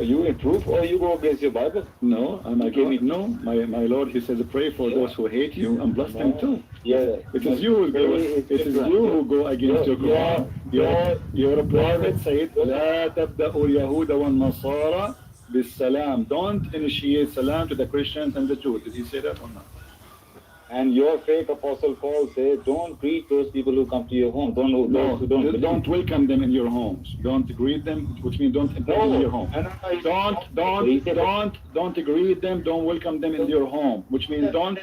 you improve or you go against your Bible? No, no. My Lord, He says, pray for those who hate you and bless them too. Yeah. It is you who go. It is you who go against your Quran. Your prophet said, لا تبدأوا اليهود والنصارى بالسلام. Don't initiate salam to the Christians and the Jews. Did he say that or not? And your fake apostle Paul said, don't greet those people who come to your home. Don't welcome them in your homes. Don't greet them, which means don't invite them in your home. Don't greet them. Don't welcome them in your home, which means don't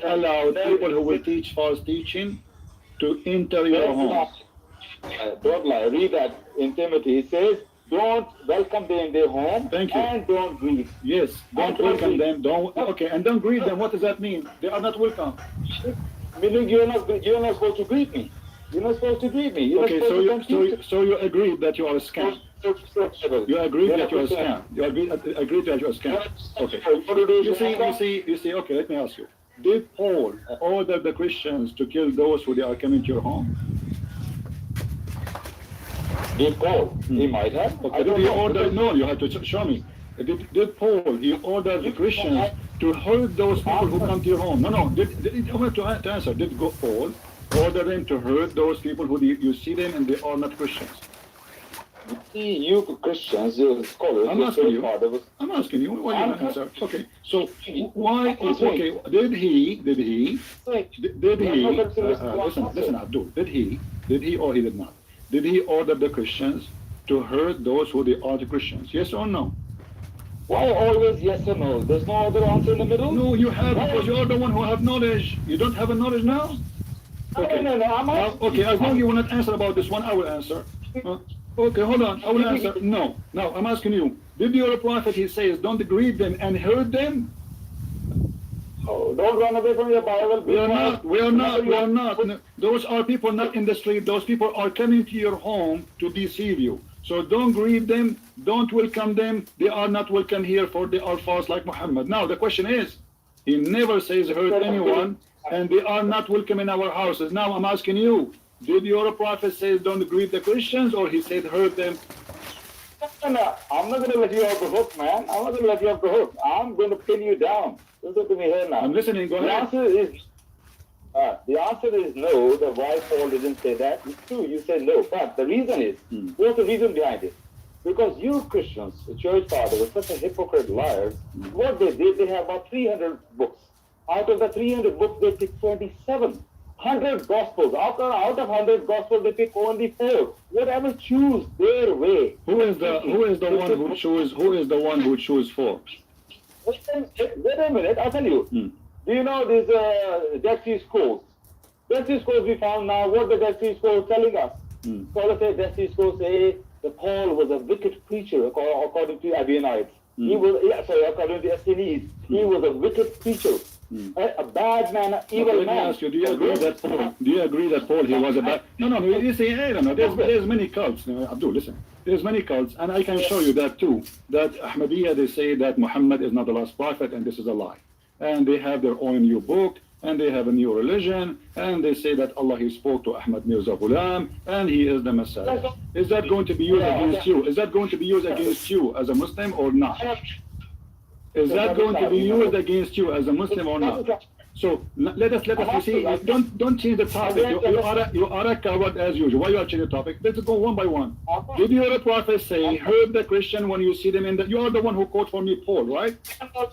allow people who will teach false teaching to enter your home. Don't lie. Read that in Timothy. It says, don't welcome them in their home. Thank you. And don't greet. Yes, don't welcome them. Okay, and don't greet them. What does that mean? They are not welcome. Meaning you're not supposed to greet me. You're not supposed to greet me. Okay, so you agree that you are a scam. You agree that you are a scam. You agree that you are a scam. Okay. You see. Okay, let me ask you. Did Paul order the Christians to kill those who they are coming to your home? Did Paul? He might have. Okay, did he order? No, you have to show me. Did Paul, he ordered the Christians to hurt those people who come to your home? No. I want to answer. Did Paul order them to hurt those people who you see them and they are not Christians? See, you Christians, you scholars. I'm asking you. Why you not answer? Okay. So why? Okay. Did he? Listen, Abdul. Did he or he did not? Did he order the Christians to hurt those who they are the Christians? Yes or no? Why always yes or no? There's no other answer in the middle? No, you have, because you are the one who have knowledge. You don't have a knowledge now? Okay. No, I'm asking. Okay, as long as you will not answer about this one, I will answer. Okay, hold on. I will answer. No, I'm asking you. Did your prophet, he says, don't greet them and hurt them? Oh, don't run away from your Bible. We are not. Those are people not in the street. Those people are coming to your home to deceive you. So don't greet them. Don't welcome them. They are not welcome here, for they are false like Muhammad. Now the question is, he never says hurt anyone, and they are not welcome in our houses. Now I'm asking you, did your prophet say don't greet the Christians, or he said hurt them? No, I'm not going to let you off the hook, man. I'm not going to let you off the hook. I'm going to pin you down. Listen to me here now. I'm listening. Go ahead. The answer is no. The why Paul didn't say that. It's true. You said no. But the reason is, what's the reason behind it? Because you Christians, the church fathers, were such a hypocrite liars. What they did, they have about 300 books. Out of the 300 books, they picked 27. 100 gospels. Out of 100 gospels, they pick only 4. Whatever choose their way. Who is the one who choose 4? Wait a minute, I'll tell you. Do you know these Dead Sea Scrolls? Dead Sea Scrolls we found now. What the Dead Sea Scrolls telling us? Scholars say Dead Sea Scrolls say that Paul was a wicked preacher according to Abionites. He was, according to Essenes, he was a wicked preacher. A bad man, evil man. Let me ask you, do you agree that Paul, he was a bad... No, you say, I don't know, there's many cults. Abdul, listen. There's many cults, and I can show you that too. That Ahmadiyya, they say that Muhammad is not the last prophet, and this is a lie. And they have their own new book, and they have a new religion, and they say that Allah, he spoke to Ahmad Mirza Ghulam, and he is the Messiah. Is that going to be used against you? Is that going to be used against you as a Muslim or not? Is that going to be used against you as a Muslim or not? So let us you see, don't change the topic. You are a coward as usual. Why you are changing the topic? Let's go one by one. Did your prophet say, hurt the Christian when you see them in the... You are the one who quote for me Paul, right?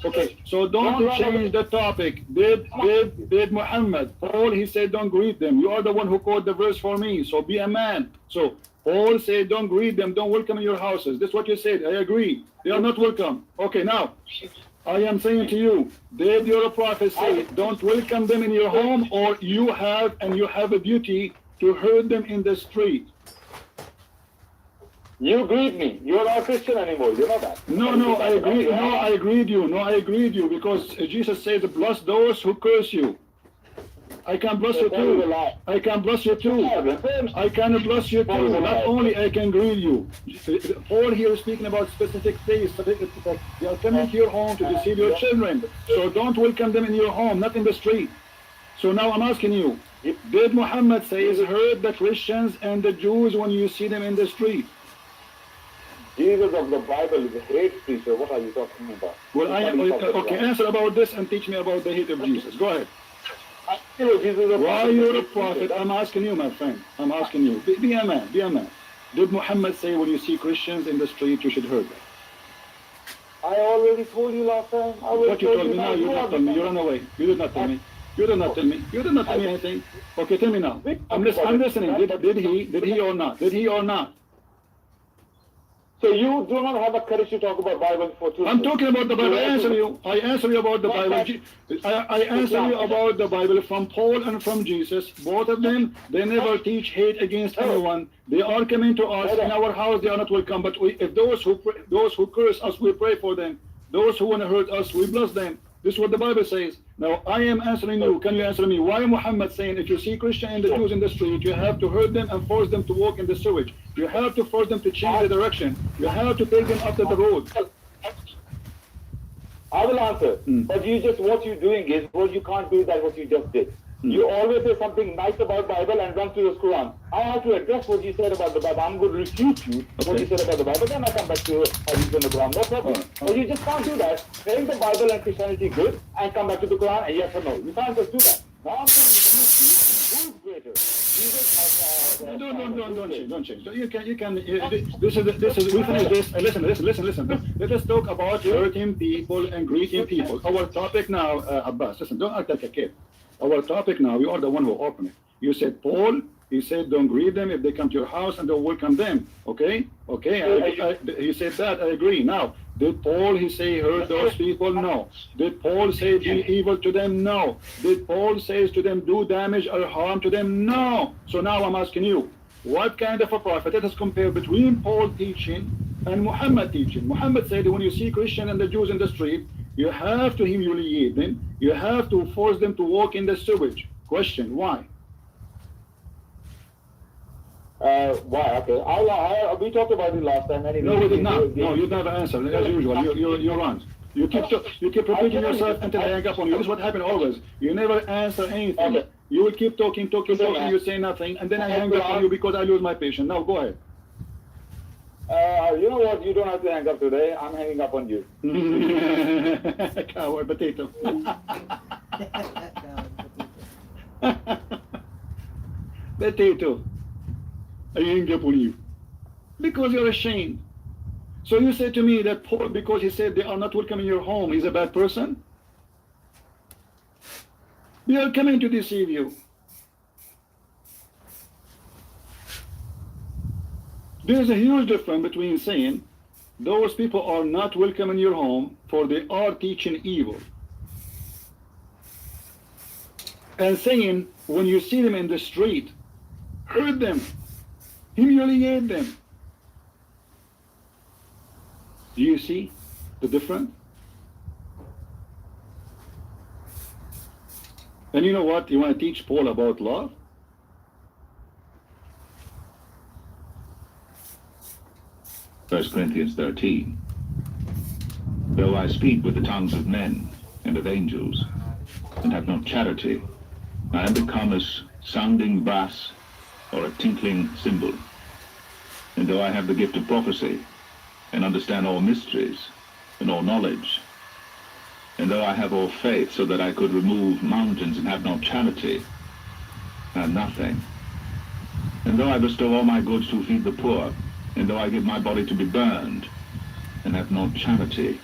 Okay, so don't change the topic. Did Muhammad, Paul, he said don't greet them. You are the one who quote the verse for me, so be a man. So Paul said don't greet them, don't welcome in your houses. That's what you said, I agree. They are not welcome. Okay, now, I am saying to you, did your prophet say don't welcome them in your home, or you have a duty to hurt them in the street? You greet me. You're not a Christian anymore. You know that. No, I agree. No, I agreed you because Jesus said, bless those who curse you. I can bless you too. I can bless you too. I can bless you too. Not only I can greet you. Paul here is speaking about specific things. They are coming to your home to deceive your children. So don't welcome them in your home, not in the street. So now I'm asking you, did Muhammad say hurt the Christians and the Jews when you see them in the street? Jesus of the Bible is a hate preacher. What are you talking about? Well, okay, answer about this and teach me about the hate of Jesus. Go ahead. Why you're a prophet? I'm asking you, my friend. I'm asking you. Be a man. Be a man. Did Muhammad say when you see Christians in the street, you should hurt them? I already told you last time. What you told me now, you did not tell me. You ran away. You did not tell me. You did not tell me. You did not tell me anything. Okay, tell me now. I'm listening. Did he or not? Did he or not? So you do not have the courage to talk about Bible for 2 minutes. I'm talking about the Bible. I answer you about the Bible. I answer you about the Bible from Paul and from Jesus. Both of them, they never teach hate against anyone. They are coming to us in our house. They are not welcome. But if those who curse us, we pray for them. Those who want to hurt us, we bless them. This is what the Bible says. Now, I am answering you. Can you answer me? Why Muhammad saying if you see Christian and the Jews in the street, you have to hurt them and force them to walk in the sewage. You have to force them to change the direction. You have to take them after the road. I will answer. But what you're doing is, you can't do that what you just did. You always say something nice about Bible and run to the Quran. I have to address what you said about the Bible. I'm going to refute you what you said about the Bible. Then I come back to Hadith and the Quran. No problem. But you just can't do that. Make the Bible and Christianity good and come back to the Quran and yes or no. You can't just do that. Now I'm going to refute you. Who is greater? Jesus has... Don't change. You can. This is. We finish this. Listen. Let us talk about hurting people and greeting people. Our topic now, Abbas. Listen. Don't act like a kid. Our topic now, you are the one who opened it. You said, Paul, he said, don't greet them if they come to your house and don't welcome them. Okay? He said that, I agree. Now, did Paul, he say, hurt those people? No. Did Paul say, be evil to them? No. Did Paul say to them, do damage or harm to them? No. So now I'm asking you, what kind of a prophet? Let us compare between Paul teaching and Muhammad teaching. Muhammad said, when you see Christian and the Jews in the street, you have to humiliate them. You have to force them to walk in the sewage. Question, why? Why? Okay. We talked about it last time. Anyway. No, we did not. No, you never answered. As usual, you run. You keep repeating yourself until I hang up on you. This is what happened always. You never answer anything. Okay. You will keep talking. You say nothing, and then I hang up on you because I lose my patience. Now go ahead. You know what? You don't have to hang up today. I'm hanging up on you. Coward potato. Potato. I hang up on you. Because you're ashamed. So you say to me that Paul, because he said they are not welcome in your home, he's a bad person? They are coming to deceive you. There's a huge difference between saying those people are not welcome in your home for they are teaching evil, and saying when you see them in the street, hurt them, humiliate them. Do you see the difference? And you know what? You want to teach Paul about love? 1 Corinthians 13. Though I speak with the tongues of men and of angels, and have not charity, I am become as sounding brass or a tinkling cymbal. And though I have the gift of prophecy, and understand all mysteries and all knowledge, and though I have all faith so that I could remove mountains and have not charity, I am nothing. And though I bestow all my goods to feed the poor, and though I give my body to be burned, and have not charity,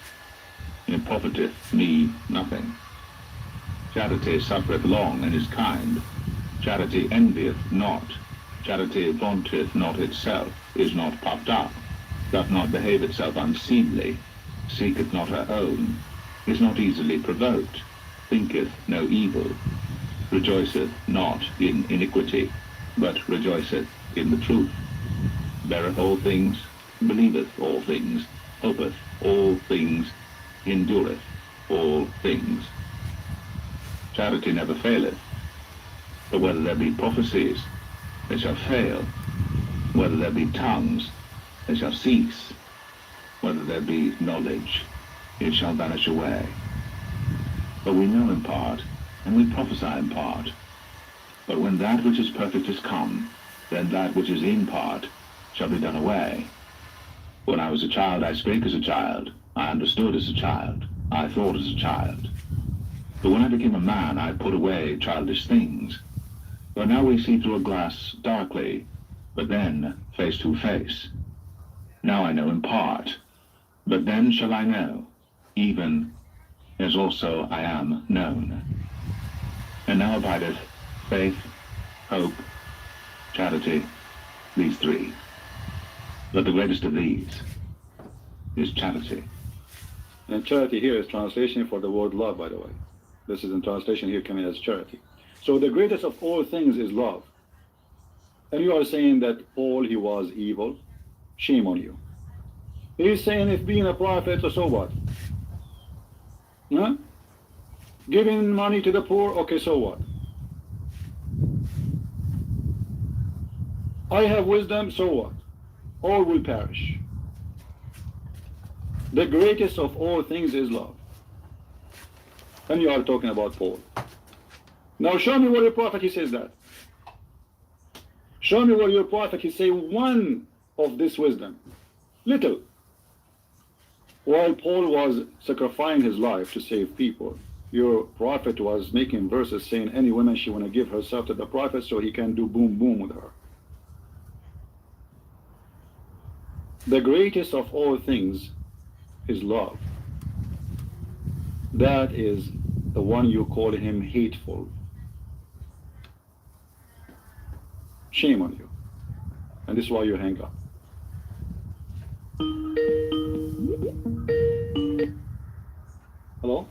it profiteth me nothing. Charity suffereth long and is kind. Charity envieth not. Charity vaunteth not itself, is not puffed up, doth not behave itself unseemly, seeketh not her own, is not easily provoked, thinketh no evil, rejoiceth not in iniquity, but rejoiceth in the truth, beareth all things, believeth all things, hopeth all things, endureth all things. Charity never faileth, but whether there be prophecies, they shall fail, whether there be tongues, they shall cease, whether there be knowledge, it shall vanish away. But we know in part, and we prophesy in part. But when that which is perfect is come, then that which is in part shall be done away. When I was a child, I spake as a child. I understood as a child. I thought as a child. But when I became a man, I put away childish things. But now we see through a glass darkly, but then face to face. Now I know in part, but then shall I know, even as also I am known. And now abideth faith, hope, charity, these three. But the greatest of these is charity. And charity here is translation for the word love, by the way. This is in translation here coming as charity. So the greatest of all things is love. And you are saying that Paul, he was evil. Shame on you. He's saying if being a prophet, so what? Huh? Giving money to the poor, okay, so what? I have wisdom, so what? All will perish. The greatest of all things is love. And you are talking about Paul. Now show me where your prophet he says that. Show me where your prophet he say one of this wisdom. Little. While Paul was sacrificing his life to save people, your prophet was making verses saying any woman she want to give herself to the prophet so he can do boom boom with her. The greatest of all things is love. That is the one you call him hateful. Shame on you. And this is why you hang up. Hello?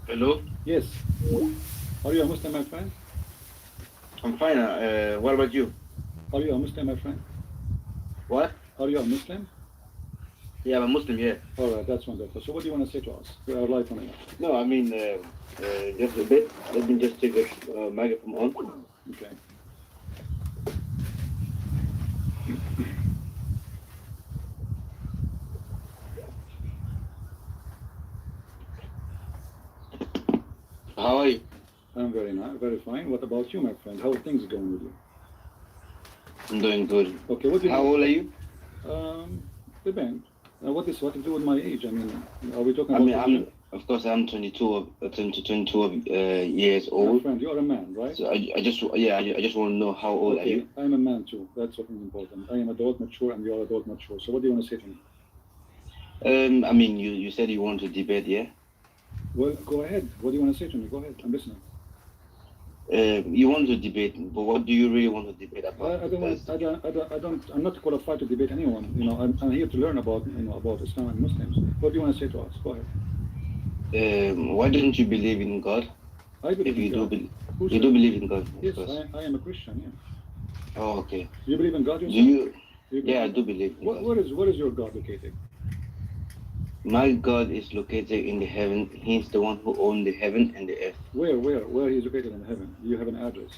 Hello? Yes. Are you a Muslim, my friend? I'm fine. What about you? Are you a Muslim, my friend? What? Are you a Muslim? Yeah, I'm a Muslim, yeah. All right, that's wonderful. So what do you want to say to us? We are live on air. No, I mean, just a bit. Let me just take the microphone on. Okay. How are you? I'm very nice, very fine. What about you, my friend? How are things going with you? I'm doing good. Okay, what do you How old are you? Depend. What to do with my age? I mean, are we talking I about... mean, of course, I'm 22 years My old. friend, you're a man, right? So I just want to know how old are Okay, you? I'm a man too. That's what is important. I am adult mature and you're adult mature. So what do you want to say to me? I mean, you said you want to debate, yeah? Well, go ahead. What do you want to say to me? Go ahead. I'm listening. You want to debate, but what do you really want to debate about? I'm not qualified to debate anyone. You know, I'm here to learn about Islam and Muslims. What do you want to say to us? Go ahead. Why don't you believe in God? I believe in God. You do believe in God? Yes, I am a Christian. Yeah. Oh, okay. You believe in God yourself? Do you? Yeah, I do believe in God. What is your God located? My God is located in the heaven. He's the one who owns the heaven and the earth. Where he's located in heaven? Do you have an address?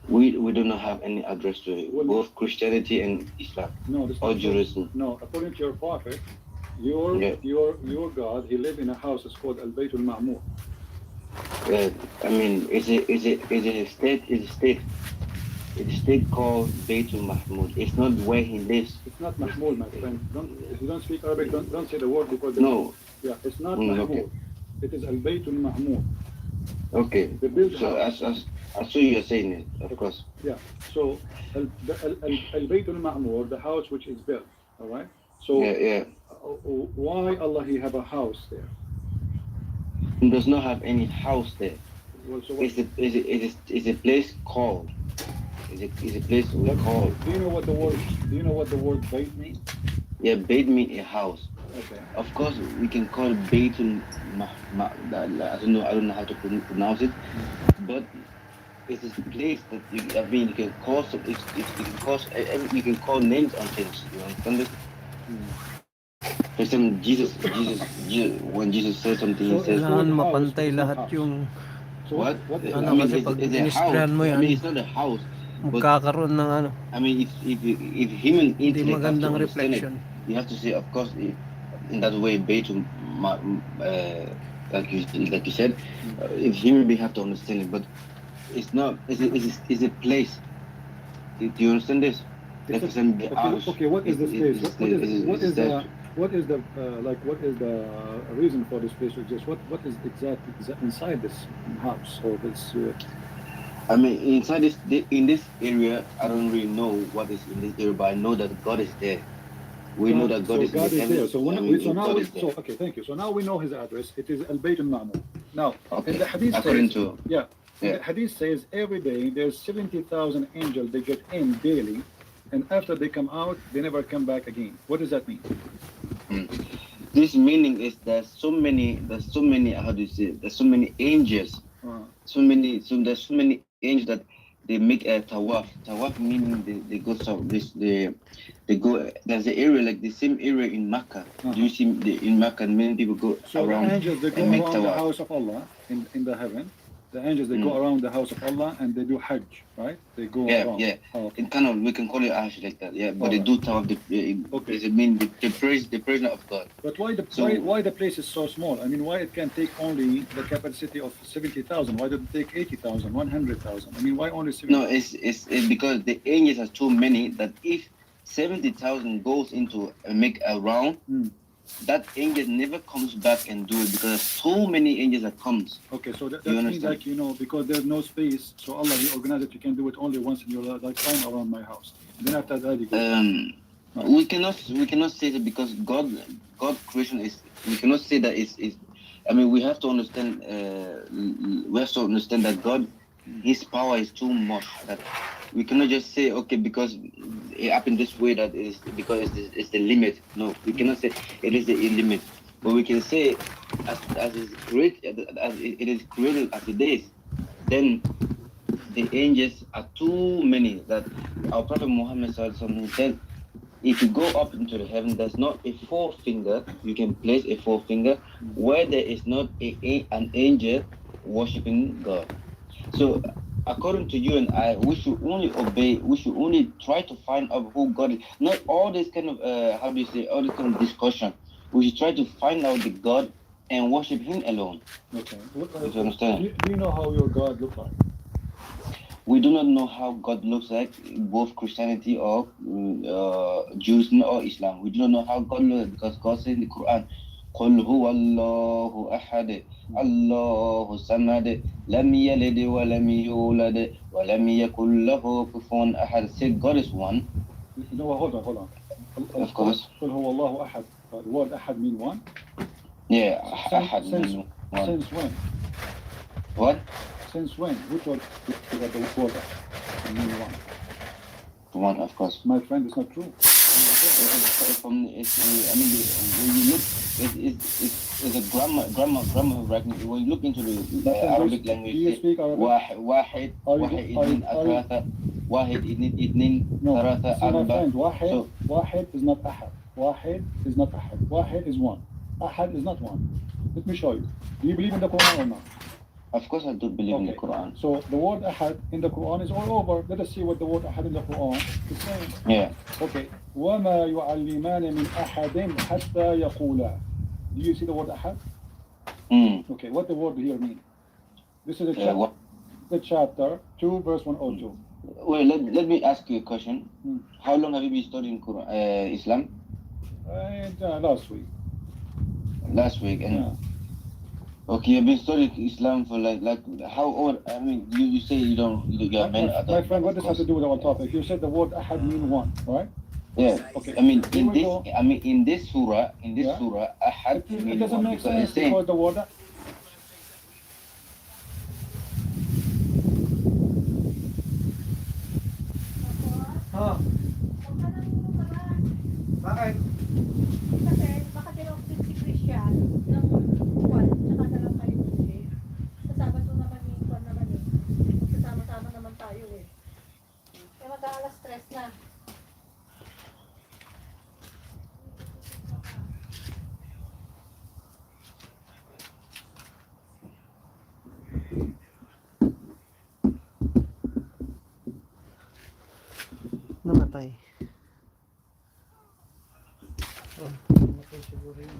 We do not have any address to it. Well, both Christianity and Islam. No, or Jerusalem. No, according to your prophet, your God, he lived in a house. It's called Al Bayt Al Ma'mur. I mean, it's a state. It's a state called Baytul Mahmud. It's not where he lives. It's not Mahmud, my friend. If you don't speak Arabic, don't say the word because... No. Yeah, it's not Mahmud. Okay. It is Al Baytul Ma'mur. Okay. The built so house. I saw you saying it, of course. Yeah. So Al Baytul Ma'mur, the house which is built. All right. So yeah. Why Allah he have a house there? He does not have any house there. Well, so it's a place called. It's a place we call. Do you know what the word Bayt means? Yeah, Bayt means a house. Okay. Of course, we can call it Baytul I don't know how to pronounce it, but it's a place that you can call you can call names on things. You understand it? For example, Jesus, when Jesus said something, he says, mapantay lahat yung what? Ano, kasi pag in-sprayan mo yan, I mean, it's not a house. magkakaroon ng ano. I mean, if human Hindi intellect has to magandang understand it, reflection. you have to say, of course, in that way, Baytul, like you said, if human being have to understand it, but it's not. It's a place. Do you understand this? That It's person the arsh. okay, what is the space? Statue. What is the what is the reason for the space to exist? What is exactly inside this house or this? I mean, inside in this area, I don't really know what is in this area, but I know that God is there. We know that God is in God the is heaven. there. So, God is there. okay, thank you. So now we know his address. It is Al Bayt Al Ma'mur. Now, Okay. in the hadith According says, to the hadith says every day there's 70,000 angels they get in daily, and after they come out, they never come back again. What does that mean? this meaning is there's so many how do you say it? There's so many angels, there's so many angels that they make a tawaf. Tawaf meaning they go they go. There's an area like the same area in Mecca. Do you see in Mecca many people go around the angels they go and make around the tawaf. house of Allah in the heaven. The angels they go around the house of Allah and they do Hajj, right? They go around. Yeah. Oh, okay. It kind of we can call it Hajj like that. Yeah, but All they right. do tawaf. Okay. It mean the praise of God. But why why the place is so small? I mean, why it can take only the capacity of 70,000? Why did it take 80,000, 100,000? I mean, why only 70,000? No, it's because the angels are too many that if 70,000 goes into make a round, that angel never comes back and do it because so many angels that comes. Okay, so that means like because there's no space, so Allah He organized it. You can do it only once in your lifetime around my house. And then after that, you go. We cannot say that because God creation is. We cannot say that it's. I mean, we have to understand. That God, His power is too much that we cannot just say okay because it happened this way that is because it's the limit. No, we cannot say it is the limit, but we can say as is as it is created as it is, then the angels are too many that our Prophet Muhammad said, if you go up into the heaven, there's not a forefinger. You can place a forefinger where there is not an angel worshiping God. So, according to you and I, we should only obey. We should only try to find out who God is. Not all this kind of all this kind of discussion. We should try to find out the God and worship Him alone. Okay. You understand? Do you know how your God looks like? We do not know how God looks like, both Christianity or Judaism or Islam. We do not know how God looks like because God says in the Quran, قل هو الله أحد الله الصمد لم يلد ولم يولد ولم يكن له كفوا أحد. Say God is one. No, hold on. Of course. قل هو الله أحد. The word أحد mean one? Yeah, أحد mean one. Since when? What? Since when? Which word the word أحد mean one? One, of course. My friend, it's not true. When you look, it's a grammar writing. When you look into the Arabic language, do you speak Arabic? واحد اثنين ثلاثة واحد اثنين ثلاثة أربعة. So واحد is not أحد. واحد is not أحد. واحد is one. أحد is not one. Let me show you. Do you believe in the Quran or not? Of course I do believe in the Quran. So the word ahad in the Quran is all over. Let us see what the word ahad in the Quran is saying. Yeah. Okay. وَمَا يُعَلِّمَانِ مِنْ أَحَدٍ حَتَّى يَقُولَا. Do you see the word ahad? Okay. What the word here mean? This is the chapter 2 verse 102. Well, let me ask you a question. How long have you been studying Quran, Islam? Last week. Last week. And okay, you've been studying Islam for like how old? I mean, you say you are men. My friend, what does have to do with our topic? You said the word ahad mean one, right? Yeah. Okay. I mean, in this surah, ahad it mean doesn't one make because sense it's saying. because the word. Bakit? Kasi baka dinoksin si Christian ng buwan, tsaka na lang kayo eh. Kasama to naman yung buwan naman eh. Kasama-sama naman tayo eh. Kaya mag-aalas stress na. Namatay. Namatay siguro yun.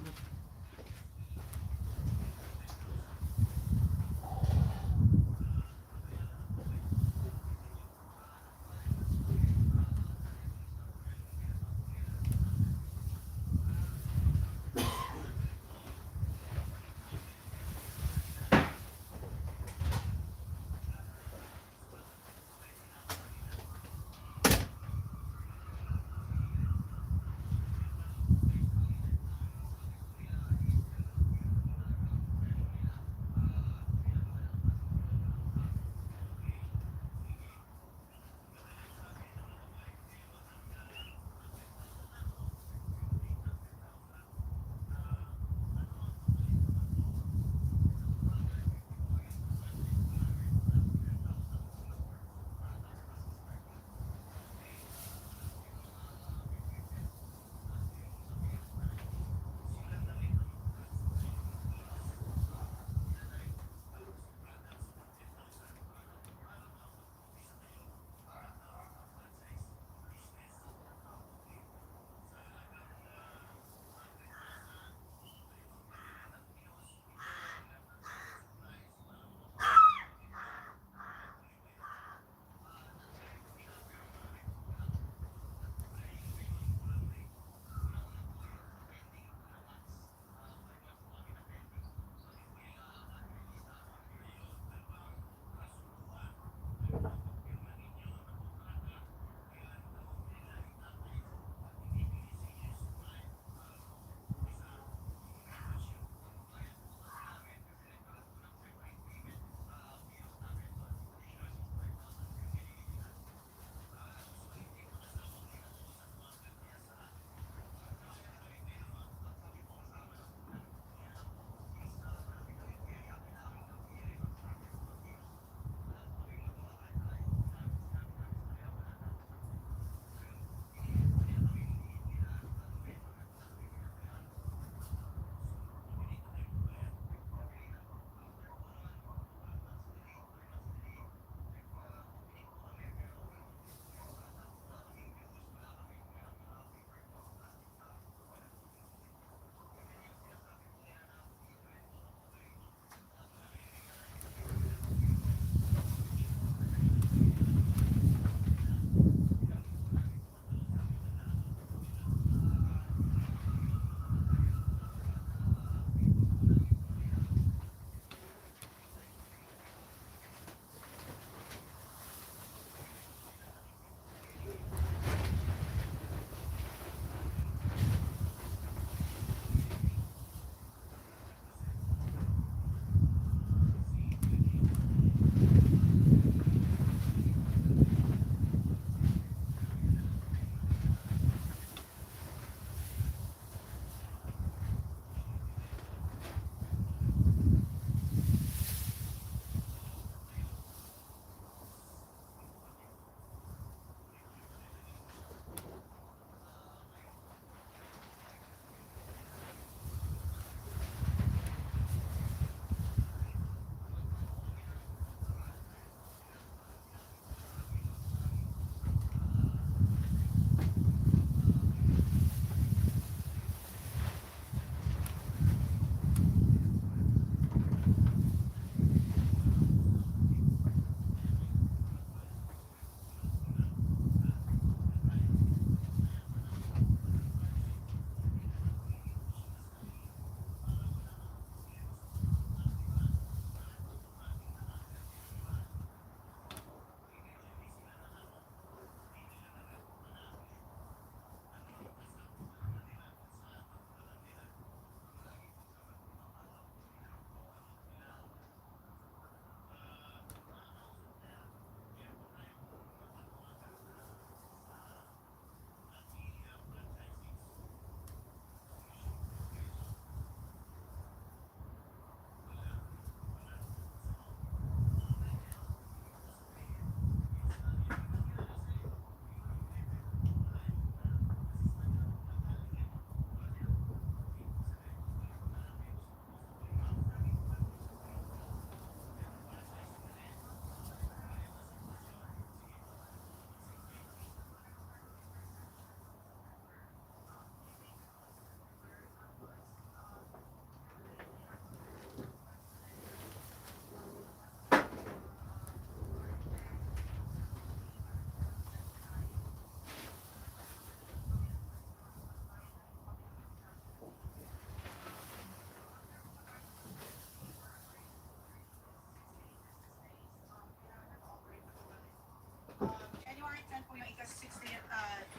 yung ika-60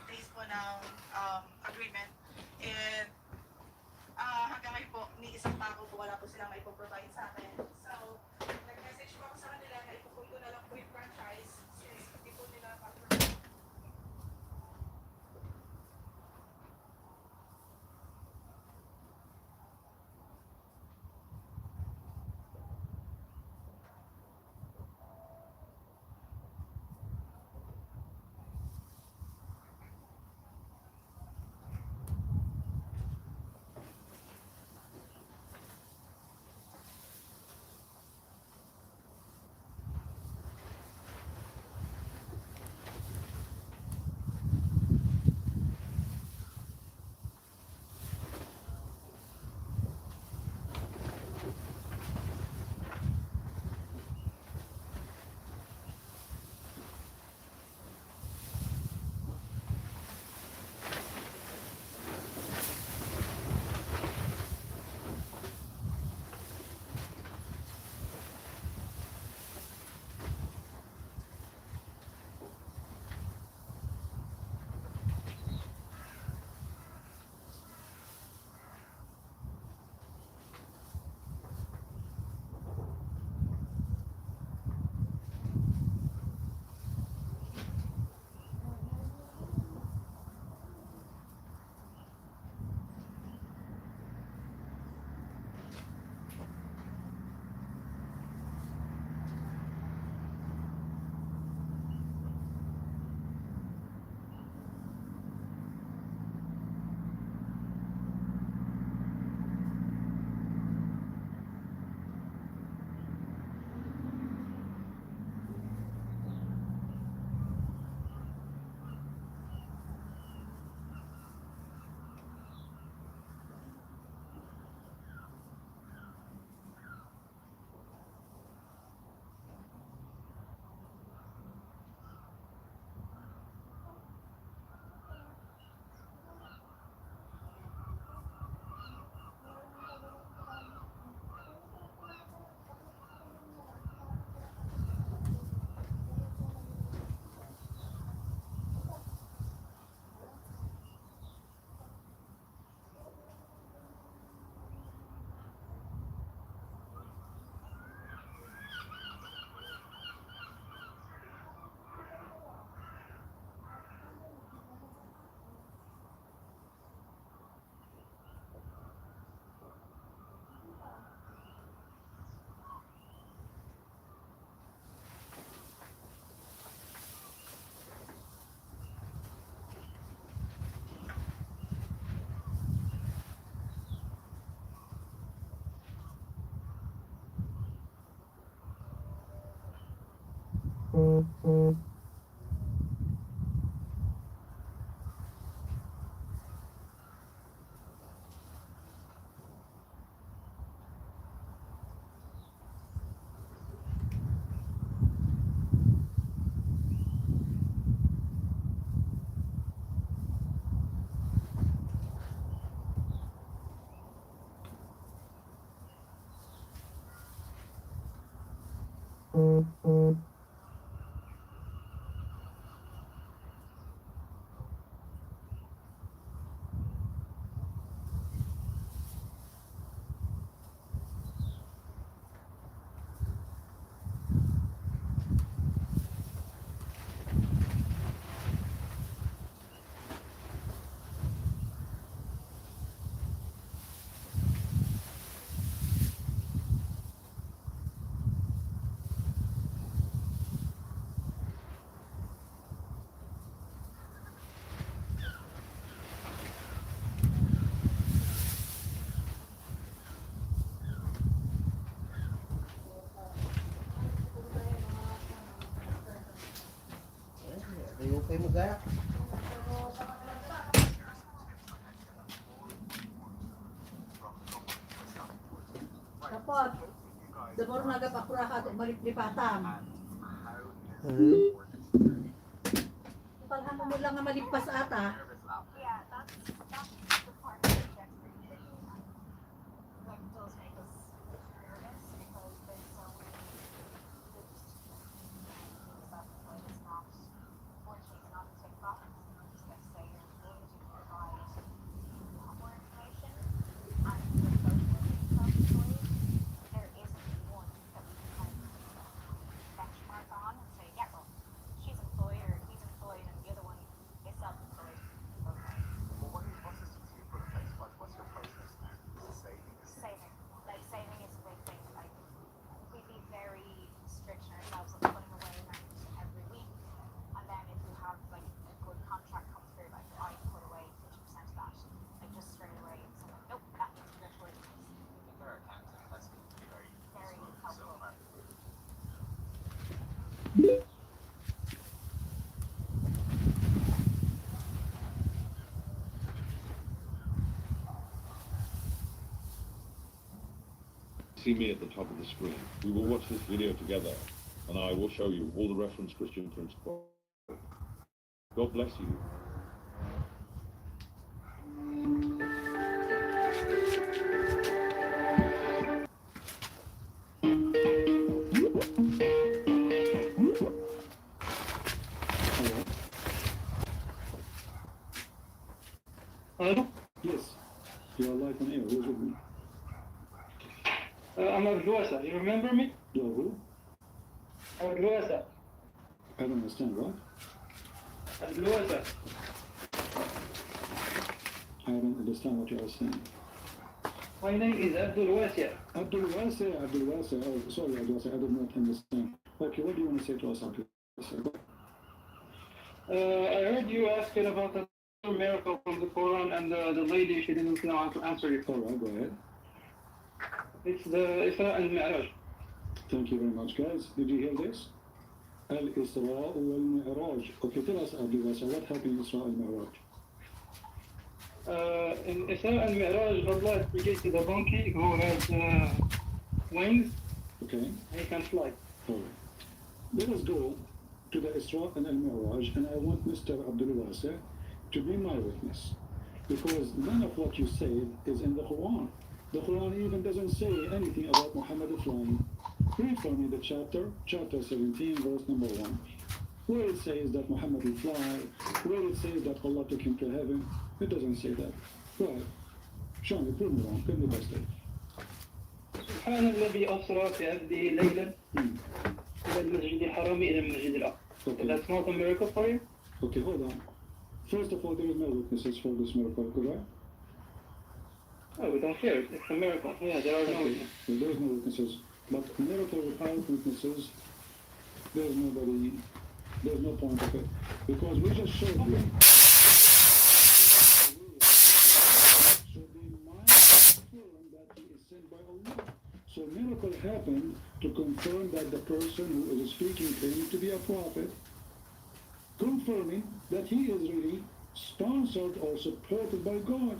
days po ng agreement. And hanggang ngayon po, ni isang tao po wala po silang maipoprovide sa akin. So, nag-message po ako sa kanila na ipupul ko na lang po yung franchise since hindi po nila pa-provide. Ayaw kayo magaya. Tapos, dabor nagapakura ka at balik lipatam. Palhan mo lang nga maligpas ata. see me at the top of the screen. We will watch this video together, and I will show you all the reference Christian principles. God bless you. Hello? Yes, you are live on air. Who's with me? I'm Abdulwasa. You remember me? You are who? Abdulwasa. I don't understand, what? Abdulwasa. I don't understand what you are saying. My name is Abdulwasa. Abdul Wasa. Oh, sorry, Abdul Wasa, I did not understand. Okay, what do you want to say to us, Abdul Wasa? I heard you asking about the miracle from the Quran, and the lady, she didn't know how to answer you. All right, go ahead. It's the Isra and Mi'raj. Thank you very much, guys. Did you hear this? Al-Isra wal-Mi'raj. Okay, tell us, Abdul Wasa, what happened in Isra al-Mi'raj? In Isra and Mi'raj, Allah created a donkey who has wings, Okay, and he can fly. all right. Let us go to the Isra and al-Mi'raj, and I want Mr. Abdul Wasa to be my witness, because none of what you said is in the Quran. The Quran even doesn't say anything about Muhammad flying. Read for me the chapter 17, verse number 1, where it says that Muhammad will fly, where it says that Allah took him to heaven. It doesn't say that. Go ahead. Show me, prove me wrong, prove me best. سبحان الذي أسرى بعبده ليلا إلى المسجد الحرام إلى المسجد الأقصى. Okay. That's not a miracle for you? Okay, hold on. First of all, there is no witnesses for this miracle, correct? Oh, we don't care. It's a miracle. Yeah, there are no Okay, witnesses. well, there is no witnesses. But miracle without witnesses, there's no point of it. Because we just showed you. So they might confirm that he is sent by Allah. So miracle happened to confirm that the person who is speaking claiming to be a prophet, confirming that he is really sponsored or supported by God.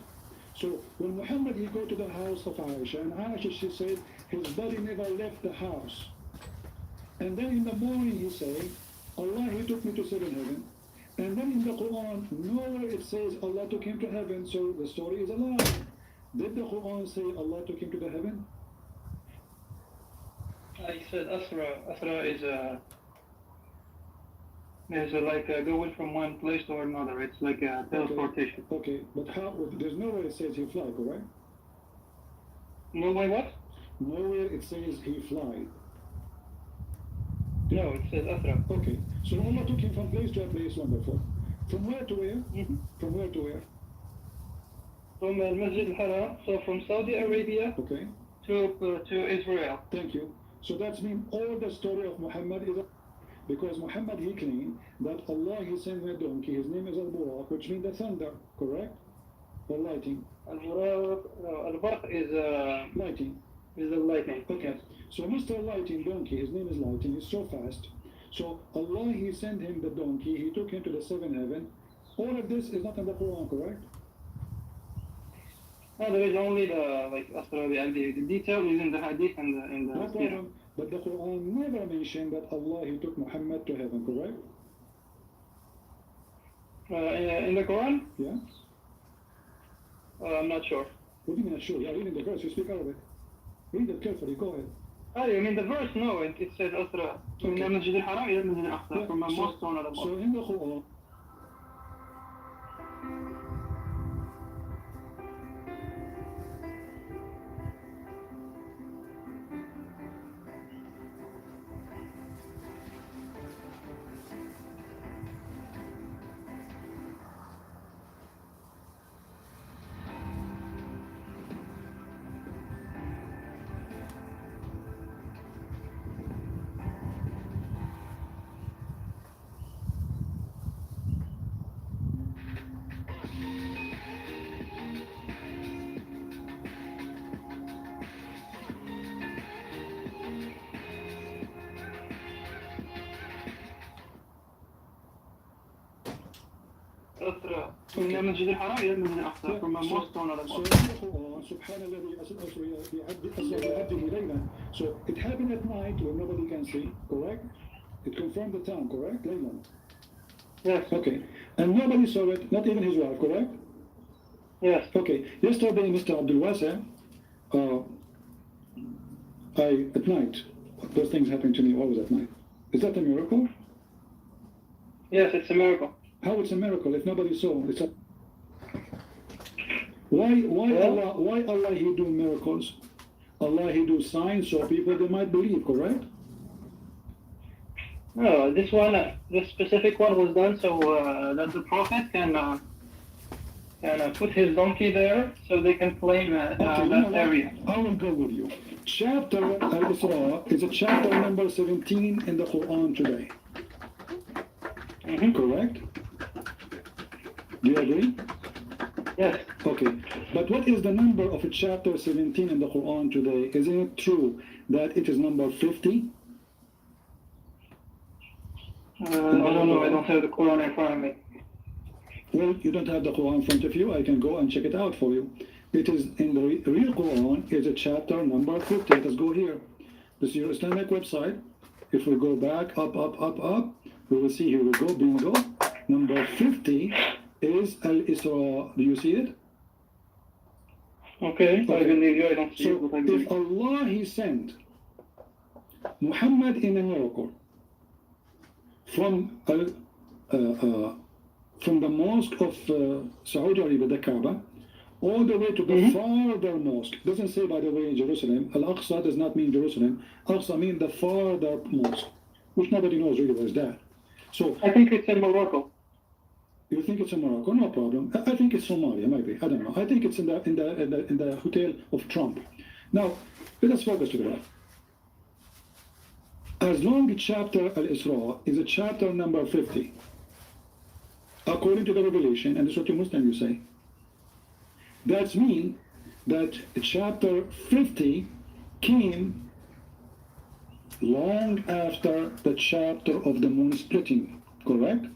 So when Muhammad, he go to the house of Aisha, and Aisha, she said his body never left the house. And then in the morning he said, Allah, he took me to seven heaven. And then in the Quran, nowhere it says Allah took him to heaven, so the story is a lie. Did the Quran say Allah took him to the heaven? I said Asra. Asra is like going from one place to another. It's like a teleportation. Okay, but how? There's nowhere it says he fly, correct? No way what? Nowhere it says he fly. No, it says Asra. Okay, so Allah took him from place to a place, wonderful. From where to where? Mm-hmm. From where to where? From Masjid al-Haram, so from Saudi Arabia Okay, to Israel. thank you. So that's mean all the story of Muhammad is because Muhammad, he claimed that Allah, he sent a donkey, his name is Al-Buraq, which means the thunder, correct? Or lightning? Al-Barq is Lightning. the lightning. Okay, so Mr. Lightning donkey, his name is Lightning, he's so fast. So Allah, he sent him the donkey, he took him to the seventh heaven. All of this is not in the Quran, correct? No, there is only the Asra, the detail is in the hadith and in the No problem. But the Quran never mentioned that Allah, he took Muhammad to heaven, correct? in the Quran? Yeah? I'm not sure. What do you mean, sure? Yeah, reading the verse, you speak Arabic. Read it carefully, go ahead. Oh, you mean the verse? No, it says Asra. From the Masjid al-Haram to the Masjid al-Aqsa, Yeah, from a mosque to another so mosque. in the Quran, Asra. From the Masjid al-Haram to the Masjid al-Aqsa, from a mosque to another so mosque. in the Quran, سبحان الذي أسرى بعبده ليلا. So it happened at night when nobody can see, correct? It confirmed the time, correct? Laylan. Yes. Okay. And nobody saw it, not even his wife, correct? Yes. Okay. Yesterday, Mr. Abdul Wasa, at night, those things happened to me always at night. Is that a miracle? Yes, it's a miracle. How it's a miracle if nobody saw? Why Allah He do miracles? Allah He do signs so people they might believe, correct? No, this specific one was done so that the Prophet can put his donkey there so they can claim that area. I will go with you. Chapter Al-Isra is a chapter number 17 in the Quran today. Correct? Do you agree? Yes. Okay. But what is the number of chapter 17 in the Quran today? Isn't it true that it is number 50? I don't know. I don't have the Quran in front of me. Well, you don't have the Quran in front of you. I can go and check it out for you. It is in the real Quran. Is a chapter number 50. Let's go here. This is your Islamic website. If we go back up, we will see. Here we go. Bingo. Number 50 is Al-Isra. Do you see it? Okay. I believe you. I don't see it. So if Allah He sent Muhammad in a miracle from the mosque of Saudi Arabia, the Kaaba, all the way to the farther mosque. Doesn't say, by the way, in Jerusalem. Al-Aqsa does not mean Jerusalem. Aqsa means the farther mosque, which nobody knows really where's that. So I think it's in Morocco. you think it's in Morocco? No problem. I think it's Somalia, maybe. I don't know. I think it's in the hotel of Trump. Now, let us focus to that. As long chapter Al-Isra is a chapter number 50, according to the revelation, and this is what you Muslim you say, that means that chapter 50 came long after the chapter of the moon splitting, correct?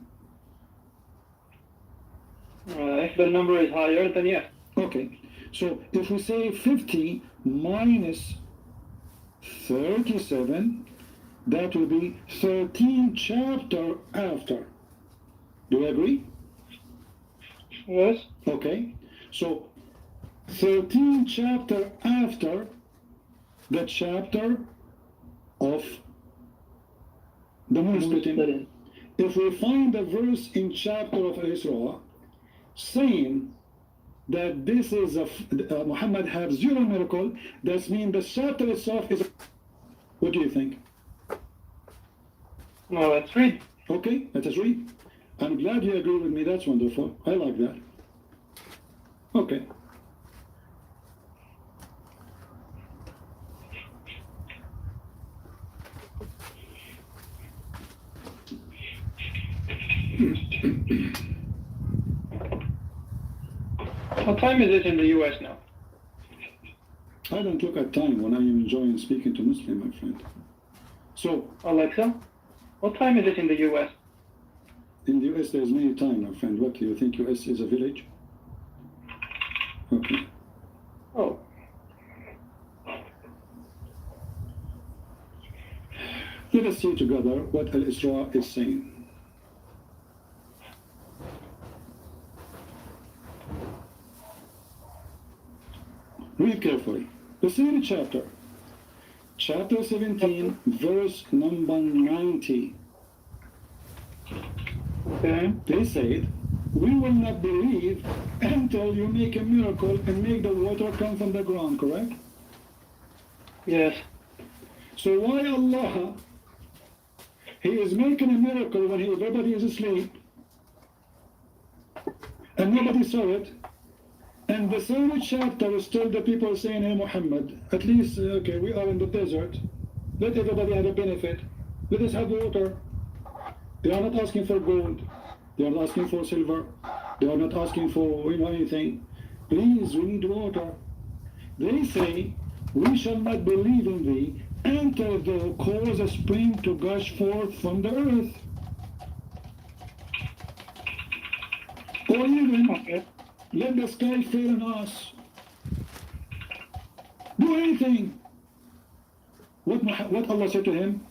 If the number is higher, then yes. Okay, so if we say 50 minus 37, that will be 13 chapter after. Do you agree? Yes. Okay, so 13 chapter after the chapter of the moon splitting. If we find a verse in chapter of Isra saying that this is Muhammad has zero miracle, that means the chapter itself is. What do you think? No, let's read. Okay, let us read. I'm glad you agree with me. That's wonderful. I like that. Okay. What time is it in the US now? I don't look at time when I'm enjoying speaking to Muslim, my friend. So, Alexa, what time is it in the US? in the US there's many time, my friend. What do you think US is a village? Okay. Oh. Let us see together what Al-Isra is saying. Read carefully. The same chapter, chapter 17, verse number 90. Okay. They said, we will not believe until you make a miracle and make the water come from the ground, correct? Yes. So why Allah, He is making a miracle when everybody is asleep and nobody saw it, and the same chapter is still the people saying, hey Muhammad, at least, okay, we are in the desert, let everybody have a benefit, let us have water. They are not asking for gold, they are not asking for silver, they are not asking for anything. Please, we need water. They say, we shall not believe in thee until thou cause a spring to gush forth from the earth. Or even, let the sky fail on us. Do anything. What Allah said to him?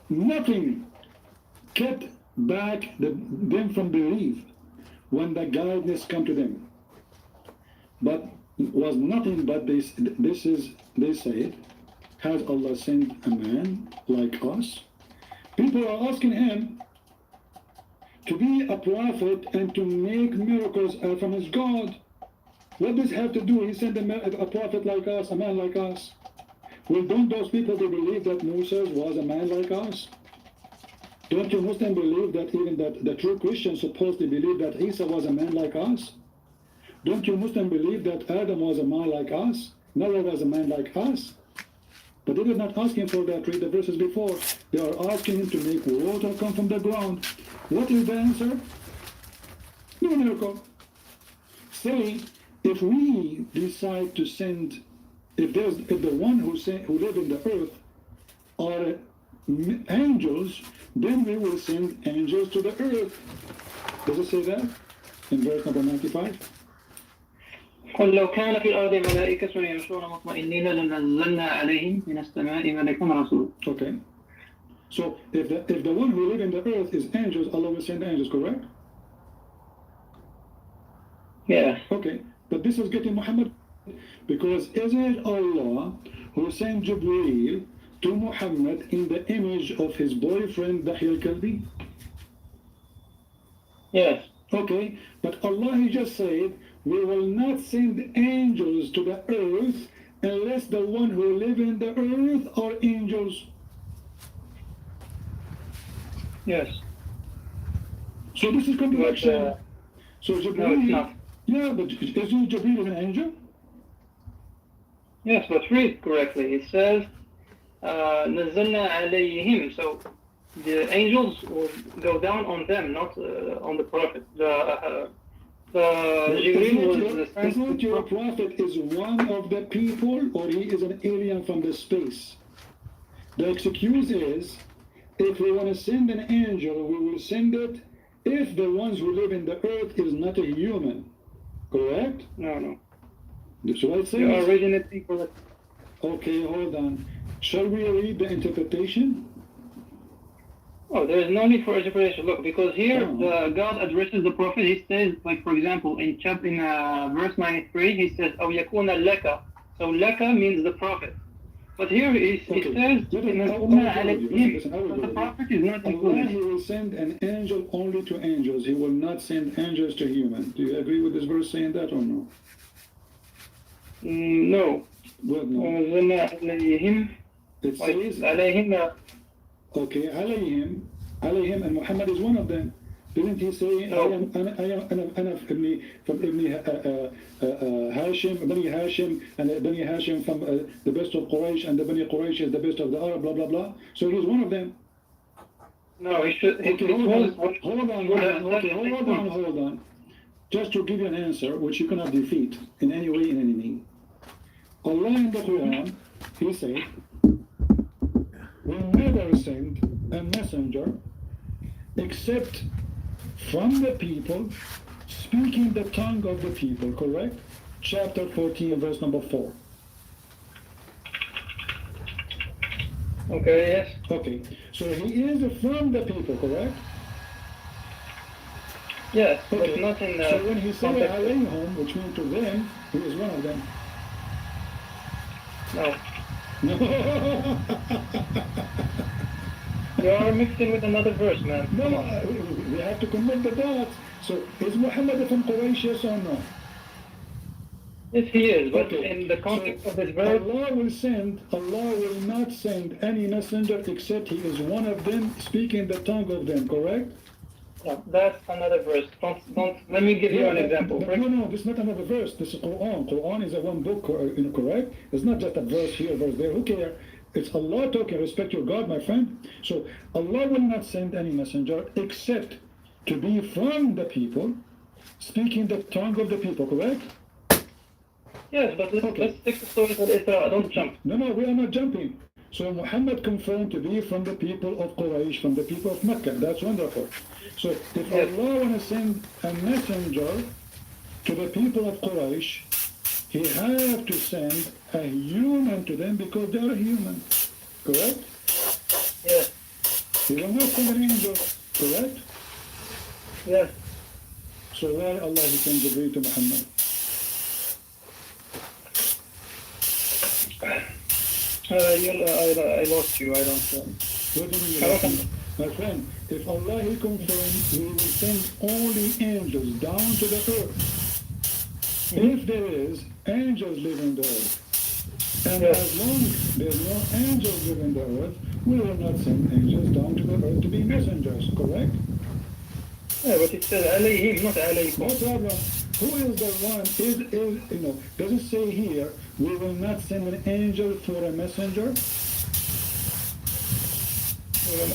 Nothing kept back them from belief when the guidance come to them. But was nothing but they said, has Allah sent a man like us? People are asking him to be a prophet and to make miracles from his God. What does he have to do? He sent a prophet like us, a man like us. Well, don't those people believe that Moses was a man like us? Don't you Muslims believe that even that the true Christians supposedly believe that Isa was a man like us? Don't you Muslims believe that Adam was a man like us? Noah was a man like us? But they were not asking for that. Read the verses before. They are asking him to make water come from the ground. What is the answer? No miracle. Say, if we decide to send, if the one who live in the earth are angels, then we will send angels to the earth. Does it say that in verse number 95? قل لو كان في الأرض ملائكة يمشون مطمئنين لنزلنا عليهم من السماء ملكا رسولا. Okay. So if the one who live in the earth is angels, Allah will send angels, correct? Yeah. Okay. But this is getting Muhammad, because isn't it Allah who sent Jibreel to Muhammad in the image of his boyfriend Dahya al-Kalbi? Yes. Okay, but Allah he just said, we will not send angels to the earth unless the one who live in the earth are angels. Yes. So this is contradiction. So Jibreel, no, it's not. Yeah, but isn't Jibreel an angel? Yes, but read correctly. It says, نزلنا عليهم. So the angels will go down on them, not on the prophet. Isn't your prophet is one of the people, or he is an alien from the space? The excuse is, if we want to send an angel, we will send it if the ones who live in the earth is not a human. Correct? No. That's what it says. You are reading it incorrectly. Okay, hold on. Shall we read the interpretation? Oh, there is no need for interpretation. Look, because here God addresses the prophet. He says, like for example, in verse 93, he says, "أو يكون لك." So laka means the prophet. But here he says, the prophet is not included. Allah, he will send an angel only to angels. He will not send angels to humans. Do you agree with this verse saying that or no? No. Well, no. It says, okay, alayhim, and Muhammad is one of them. Didn't he say, I am from Ibn Hashim, Bani Hashim, and Bani Hashim from the best of Quraysh, and the Bani Quraysh is the best of the Arab, blah, blah, blah. So he's one of them. No, he should. Okay, hold on. Just to give you an answer, which you cannot defeat in any way, in any means. Allah in the Quran, he said, we never send a messenger except from the people, speaking the tongue of the people, correct? Chapter 14, verse number 4. Okay, yes. Okay, so he is from the people, correct? Yes, okay. But not in so when he said alayhum, which means to them, he is one of them. No. No. You are mixing with another verse, man. No, we have to connect the dots. So is Muhammad from Quraysh, yes or no? Yes, he is, but okay. in the context of this verse, Allah will not send any messenger except he is one of them, speaking the tongue of them, correct? No, that's another verse. Don't. Let me give you an example. No, this is not another verse. This is Quran. Quran is a one book, correct? It's not just a verse here, verse there. Who cares? It's Allah talking. Respect your God, my friend. So Allah will not send any messenger except to be from the people, speaking the tongue of the people, correct? Yes, but let's take the story of Isra. Don't jump. No, we are not jumping. So Muhammad confirmed to be from the people of Quraysh, from the people of Mecca. That's wonderful. So if Allah want to send a messenger to the people of Quraysh, he have to send a human to them because they are human. Correct? Yes. He will not send an angel. Correct? Yes. So why Allah he sent Jibreel to Muhammad? I lost you. I don't know. What do you mean? My friend, if Allah he confirmed, he will send only angels down to the earth. If there is, angels live on the earth. And as long as there's no angels live on the earth, we will not send angels down to the earth to be messengers, correct? Yeah, but it says alayhim, not alaykum. No problem. Who is the one, does it say here, we will not send an angel for a messenger?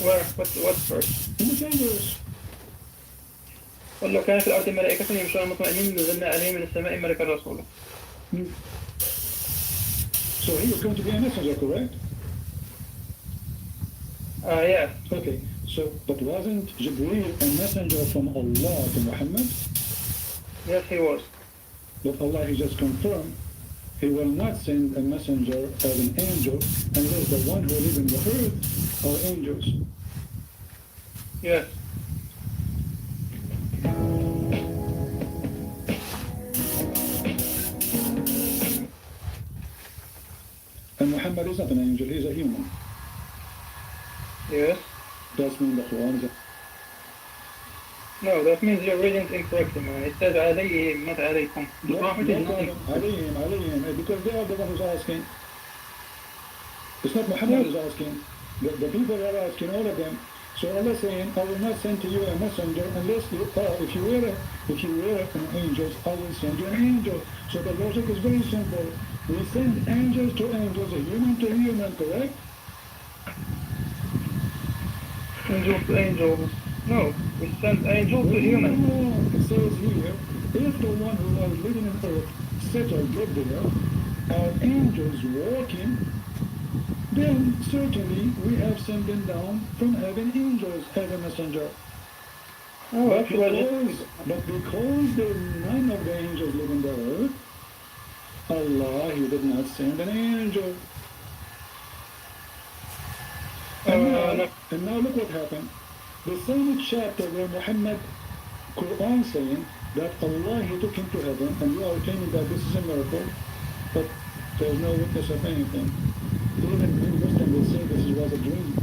Where? What verse؟ In the same verse. قل لو كان في الأرض ملائكة يمشون مطمئنين نزلنا عليهم من السماء ملكا رسولا. So he is going to be a messenger, correct? Yeah. Okay, so, but wasn't Jibreel a messenger from Allah to Muhammad? Yes, he was. But Allah, he just confirmed, he will not send a messenger as an angel unless the one who live in the earth are angels. Yes. And Muhammad is not an angel, he is a human. Yes. That's mean the Quran is a... No, that means you're reading it incorrectly, man. It says alayhim, not alaykum. The Prophet is not... Alayhim, because they are the one who's asking. It's not Muhammad who's asking. The people are asking, all of them. So Allah saying, I will not send to you a messenger unless you are, if you were an angel, I will send you an angel. So the logic is very simple. We send angels to angels, a human to human, correct? Angel to angels. No, we send angel to human. No, it says here, if the one who was living in earth settled, lived there, are angels walking, then certainly we have sent them down from heaven angels as a messenger. Oh, but because none of the angels live in the earth, Allah, he did not send an angel. And now look what happened. The same chapter where Muhammad, Quran saying that Allah, he took him to heaven, and you are claiming that this is a miracle, but there's no witness of anything. Even Muslims will say this was a dream.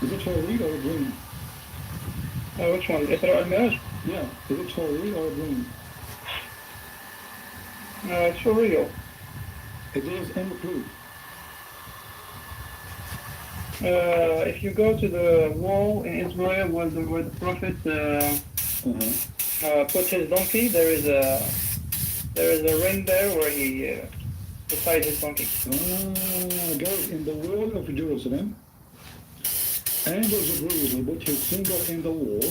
Is it for real or a dream? Which one? Isra al-Miraj? Yeah, is it for real or a dream? It's for real. It is any proof. If you go to the wall in Israel where the Prophet put his donkey, there is a ring there where he tied his donkey. Guys, in the wall of Jerusalem, Angel Jibreel put his finger in the wall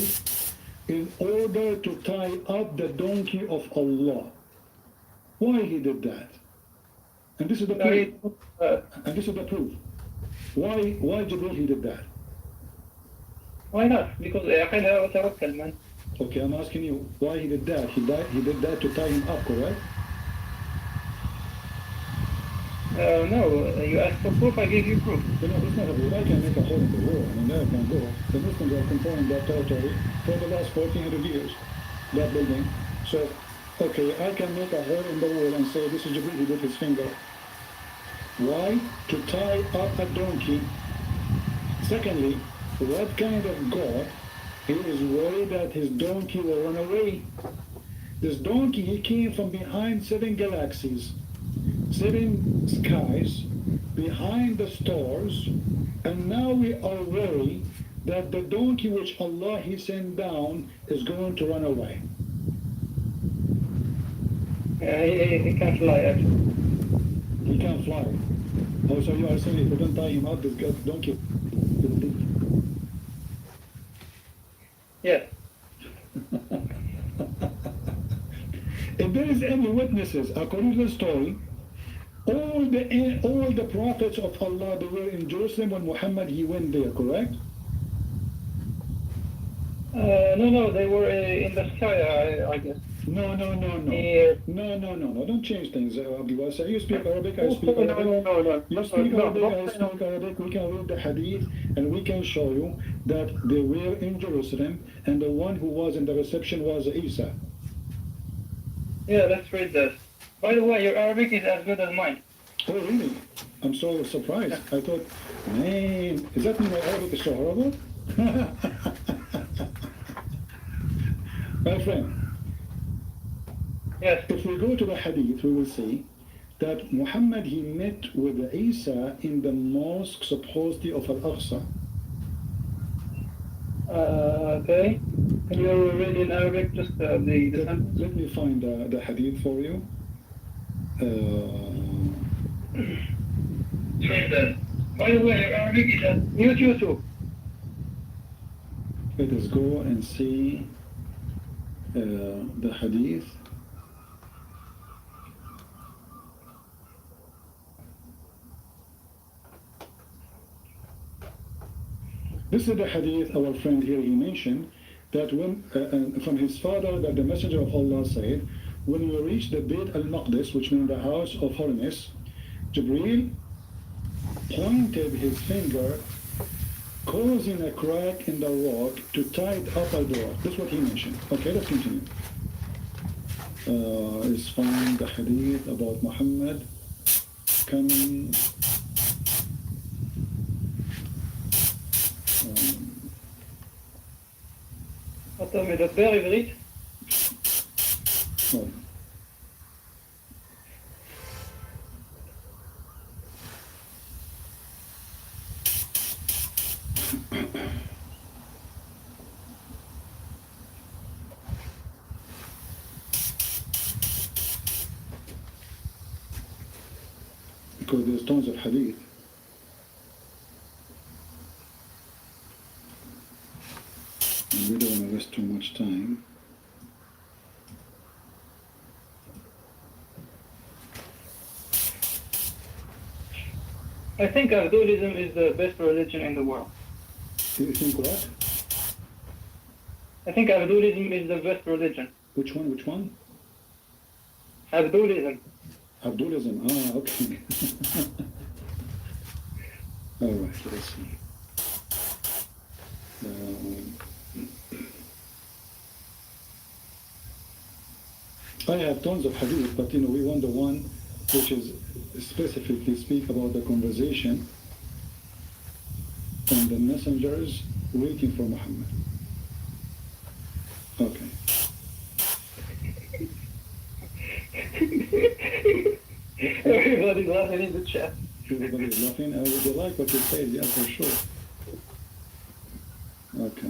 in order to tie up the donkey of Allah. Why he did that? And this is the proof. And this is the proof. Why Jibreel he did that? Why not? Because يعقلها وتوكل, man. Okay, I'm asking you why he did that. He did that to tie him up, correct? No, you asked for proof, I gave you proof. No, that's not a proof. I can make a hole in the wall. I mean, there can go. The Muslims are controlling that territory for the last 1400 years, that building. So, okay, I can make a hole in the wall and say this is Jibreel with his finger. Why? To tie up a donkey. Secondly, what kind of God? He is worried that his donkey will run away. This donkey, he came from behind 7 galaxies, 7 skies, behind the stars, and now we are worried that the donkey which Allah he sent down is going to run away. He can't fly, actually. He can't fly. Oh, so you are saying if we don't tie him up, this donkey will leave. Yeah. If there is any witnesses, according to the story, all the prophets of Allah, they were in Jerusalem when Muhammad he went there, correct? No, they were in the sky I guess. No. Here. No. Don't change things, Abdullah. So you speak Arabic, I speak No. Arabic. You speak No, Arabic, I no. speak Arabic. We can read the hadith and we can show you that they were in Jerusalem and the one who was in the reception was Isa. Yeah, let's read this. By the way, your Arabic is as good as mine. Oh, really? I'm so surprised. I thought, man, does that mean my Arabic is so horrible? My friend, Yes. if we go to the hadith, we will see that Muhammad, he met with Isa in the mosque supposedly of Al-Aqsa. Okay. Can you read in Arabic just the sentence? Let me find the hadith for you. By the way, your Arabic is as mute YouTube. Let us go and see the hadith. This is the hadith our friend here, he mentioned that when from his father that the messenger of Allah said, when you reach the Bayt al-Maqdis, which means the house of holiness, Jibreel pointed his finger, causing a crack in the rock to tie it up at the rock. That's what he mentioned. Okay, let's continue. Let's find the hadith about Muhammad coming. אתה מדבר עברית? Oh. Because there's tons of hadith. And we don't want to waste too much time. I think Abdulism is the best religion in the world. Do you think what? I think Abdulism is the best religion. Which one? Which one? Abdulism. Abdulism. Ah, okay. All right, let's see. I have tons of hadith, but we want the one which is specifically speak about the conversation and the messengers waiting for Muhammad. Okay. Everybody's laughing in the chat. Everybody's laughing. They like what you said, yeah, for sure. Okay.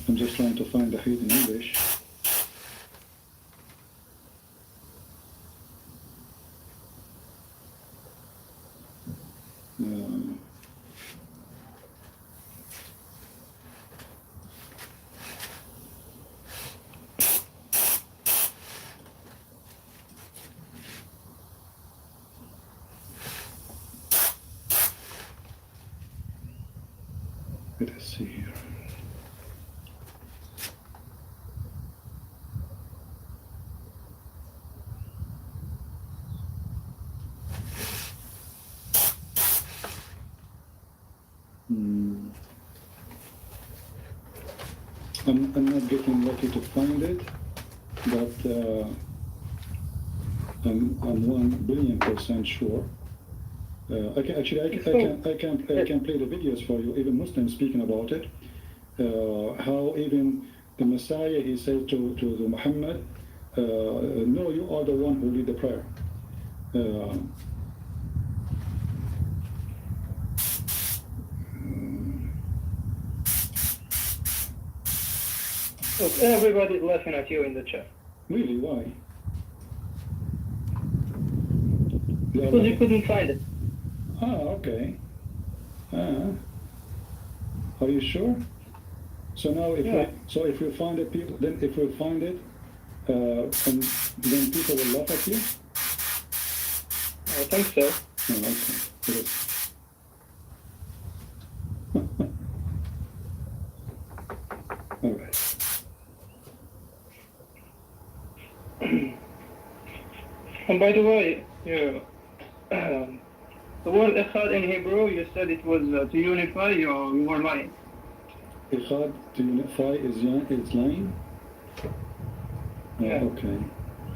I'm just trying to find the hadith in English. Let us see here. I'm not getting lucky to find it, but I'm 1,000,000,000% sure. I can play the videos for you, even Muslims speaking about it. How even the Messiah, he said to Muhammad, no, you are the one who lead the prayer. Look, everybody's laughing at you in the chat. Really, why? Because you couldn't find it. Ah, okay. Are you sure? So now, if we find it, people, then if we find it, and then people will laugh at you? I think so. Oh, okay. Good. All right. And by the way, the word echad in Hebrew, you said it was to unify, or you were lying? Ikhad, to unify is lying? Oh, Yeah. okay.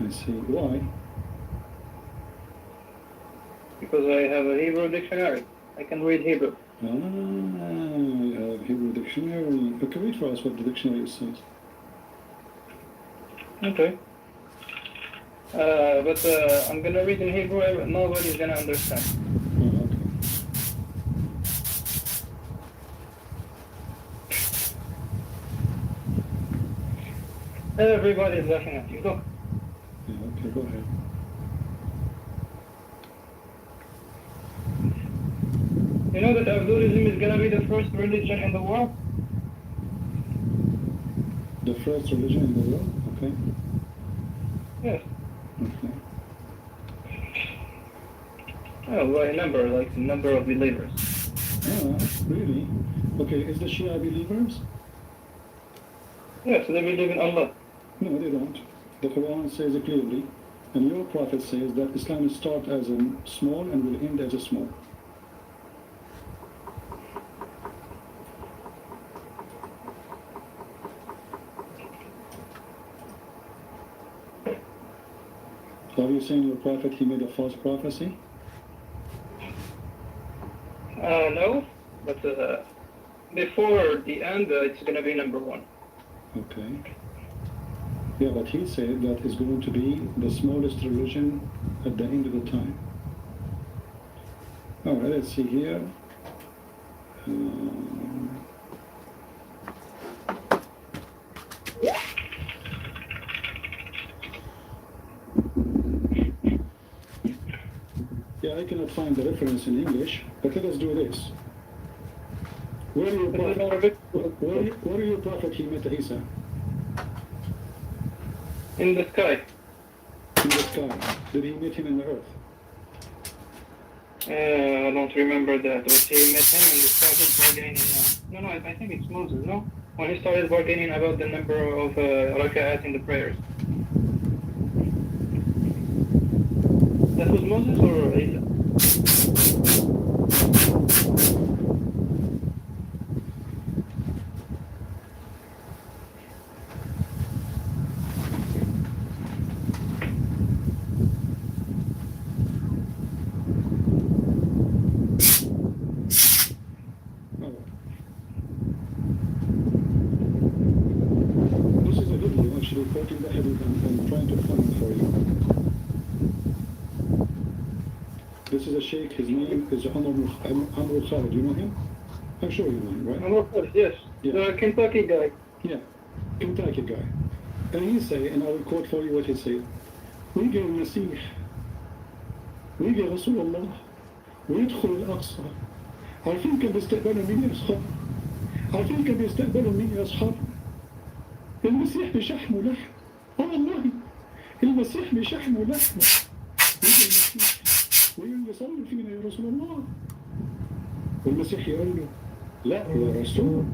I see. Why? Because I have a Hebrew dictionary. I can read Hebrew. Ah, you have Hebrew dictionary. Okay, read for us what the dictionary says. Okay. But I'm gonna read in Hebrew, nobody's gonna understand. Oh, okay. Everybody's laughing at you. Look, Yeah, okay, go ahead. you know that Abdulism is gonna be the first religion in the world? The first religion in the world? Okay. Yes. Okay. Oh, by a number, like the number of believers. Ah, really? Okay, is the Shia believers? Yes, they believe in Allah. No, they don't. The Quran says it clearly, and your prophet says that Islam will start as a small and will end as a small. Are you saying your prophet, he made a false prophecy? No, but before the end, it's gonna be number one. Okay. Yeah, but he said that it's going to be the smallest religion at the end of the time. All right, let's see here. Yeah, I cannot find the reference in English, but let us do this. Where are your prophet? Where are your prophet he met Isa? In the sky. In the sky. Did he meet him in the earth? I don't remember that. But he met him and he started bargaining. No, I think it's Moses, no? When he started bargaining about the number of raka'at in the prayers. That was Moses or Isa? This is a video actually quoting the hadith I'm trying to find for you. This is a sheikh, his name is Amr Khalid. You know him? I'm sure you know him, right? Yes. Yeah. The Kentucky guy. Yeah, Kentucky guy. And he say, and I will quote for you what he said, ويجي المسيح ويجي رسول الله ويدخل الأقصى. عارفين كان بيستقبلوا مين يا أصحاب؟ عارفين كان بيستقبلوا مين يا أصحاب؟ المسيح بشحم ولحم. والله المسيح بشحم ولحم. يجي المسيح ويقول له صلي فينا يا رسول الله. والمسيح يقول له لا يا رسول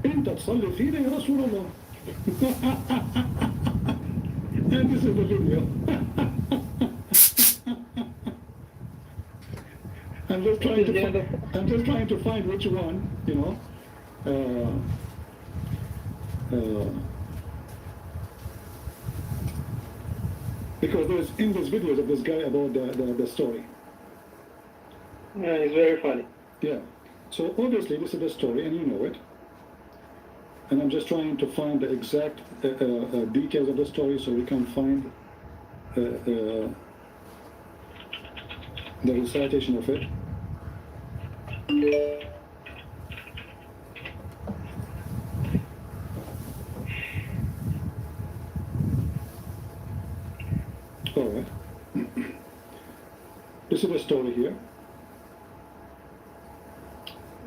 انت تصلي فينا يا رسول الله. And this is the video. I'm just trying to find which one, you know. Because there's endless videos of this guy about the story. Yeah, it's very funny. Yeah. So obviously this is the story, and you know it. And I'm just trying to find the exact details of the story so we can find the recitation of it. All right. This is the story here.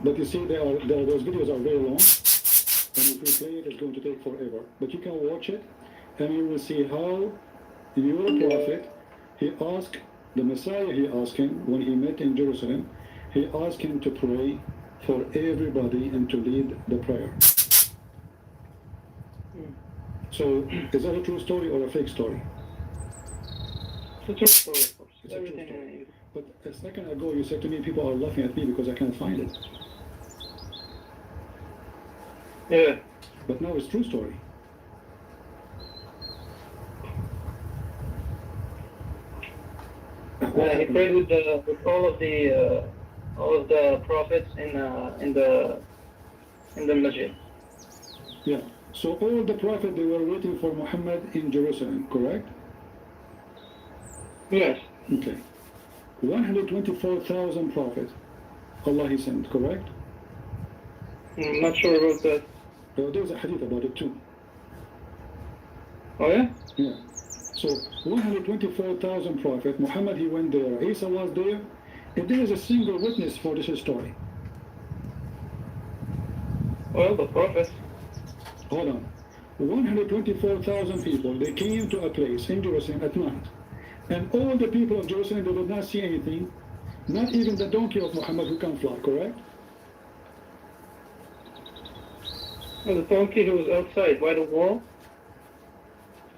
But you see, those videos are very long. And if you play it, it's going to take forever. But you can watch it, and you will see how your prophet, he asked the Messiah, he asked him when he met in Jerusalem, he asked him to pray for everybody and to lead the prayer. So, is that a true story or a fake story? It's a true story, of course. It's a true Everything story. in it. But a second ago you said to me people are laughing at me because I can't find it. Yeah. But now it's true story. He prayed with all of the prophets in the masjid. Yeah. So all the prophets, they were waiting for Muhammad in Jerusalem, correct? Yes. Okay. 124,000 prophets Allah he sent, correct? I'm not sure about that. There's a hadith about it too. Oh yeah? Yeah. So 124,000 prophets, Muhammad he went there, Isa was there, and there is a single witness for this story. Well, the prophets. Hold on. 124,000 people, they came to a place in Jerusalem at night. And all the people of Jerusalem, they did not see anything, not even the donkey of Muhammad who can fly, correct? Well, the donkey who was outside by the wall,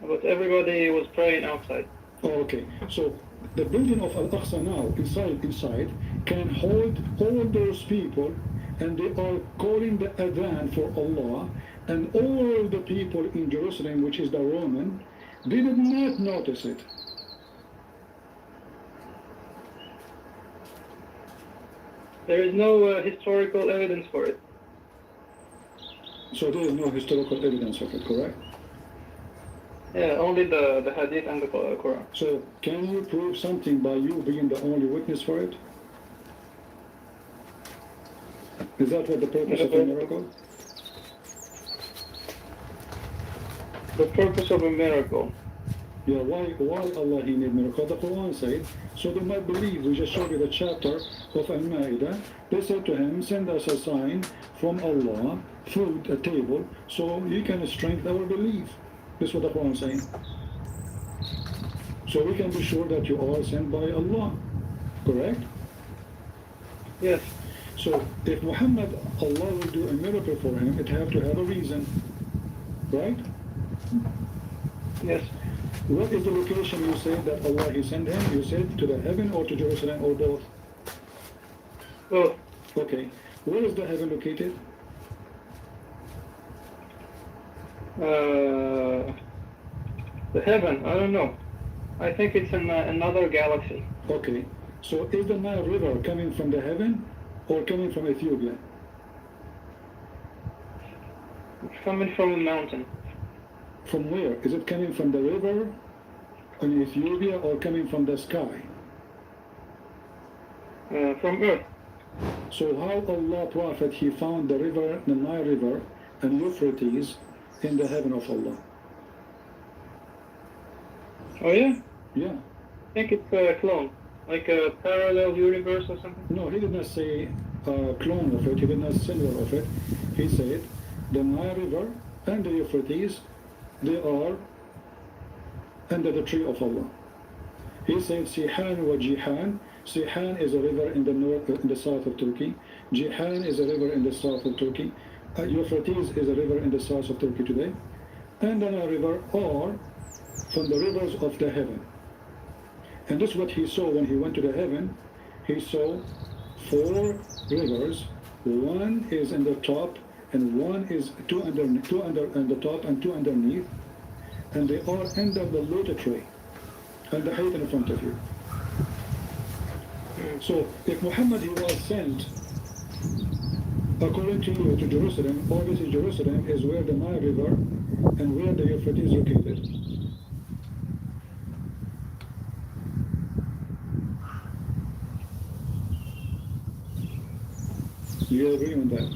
but everybody was praying outside. Oh, okay. So the building of Al-Aqsa now, inside, can hold all those people, and they are calling the adhan for Allah, and all the people in Jerusalem, which is the Roman, they did not notice it. There is no historical evidence for it. So there is no historical evidence of it, correct? Yeah, only the hadith and the Quran. So can you prove something by you being the only witness for it? Is that what the purpose of a miracle? The purpose of a miracle. Yeah, why Allah he made miracle? The Quran said, so they might believe. We just showed you the chapter of Al-Ma'idah. They said to him, send us a sign from Allah, food, a table, so you can strengthen our belief. This is what the Quran is saying. So we can be sure that you are sent by Allah. Correct? Yes. So if Muhammad, Allah will do a miracle for him, it have to have a reason. Right? Yes. What is the location you said that Allah he sent him? You said to the heaven or to Jerusalem or both? Both. Okay. Where is the heaven located? The heaven, I don't know. I think it's in another galaxy. Okay. So is the Nile River coming from the heaven or coming from Ethiopia? It's coming from a mountain. From where? Is it coming from the river in Ethiopia or coming from the sky? From Earth. So how Allah Prophet he found the river, the Nile River and Euphrates in the heaven of Allah? Oh yeah? Yeah. I think it's a clone. Like a parallel universe or something? No, he did not say clone of it, he did not similar of it. He said the Nile River and the Euphrates, they are under the tree of Allah. He said Sihan wa Jihan. Sihan is a river in the north, in the south of Turkey. Jihan is a river in the south of Turkey. Euphrates is a river in the south of Turkey today. And the Nile River are from the rivers of the heaven. And this is what he saw when he went to the heaven. He saw 4 rivers. One is in the top, and one is two under the top and 2 underneath. And they are under the lotus tree and the height in front of you. So if Muhammad he was sent according to you to Jerusalem, obviously Jerusalem is where the Nile River and where the Euphrates is located. Do you agree on that?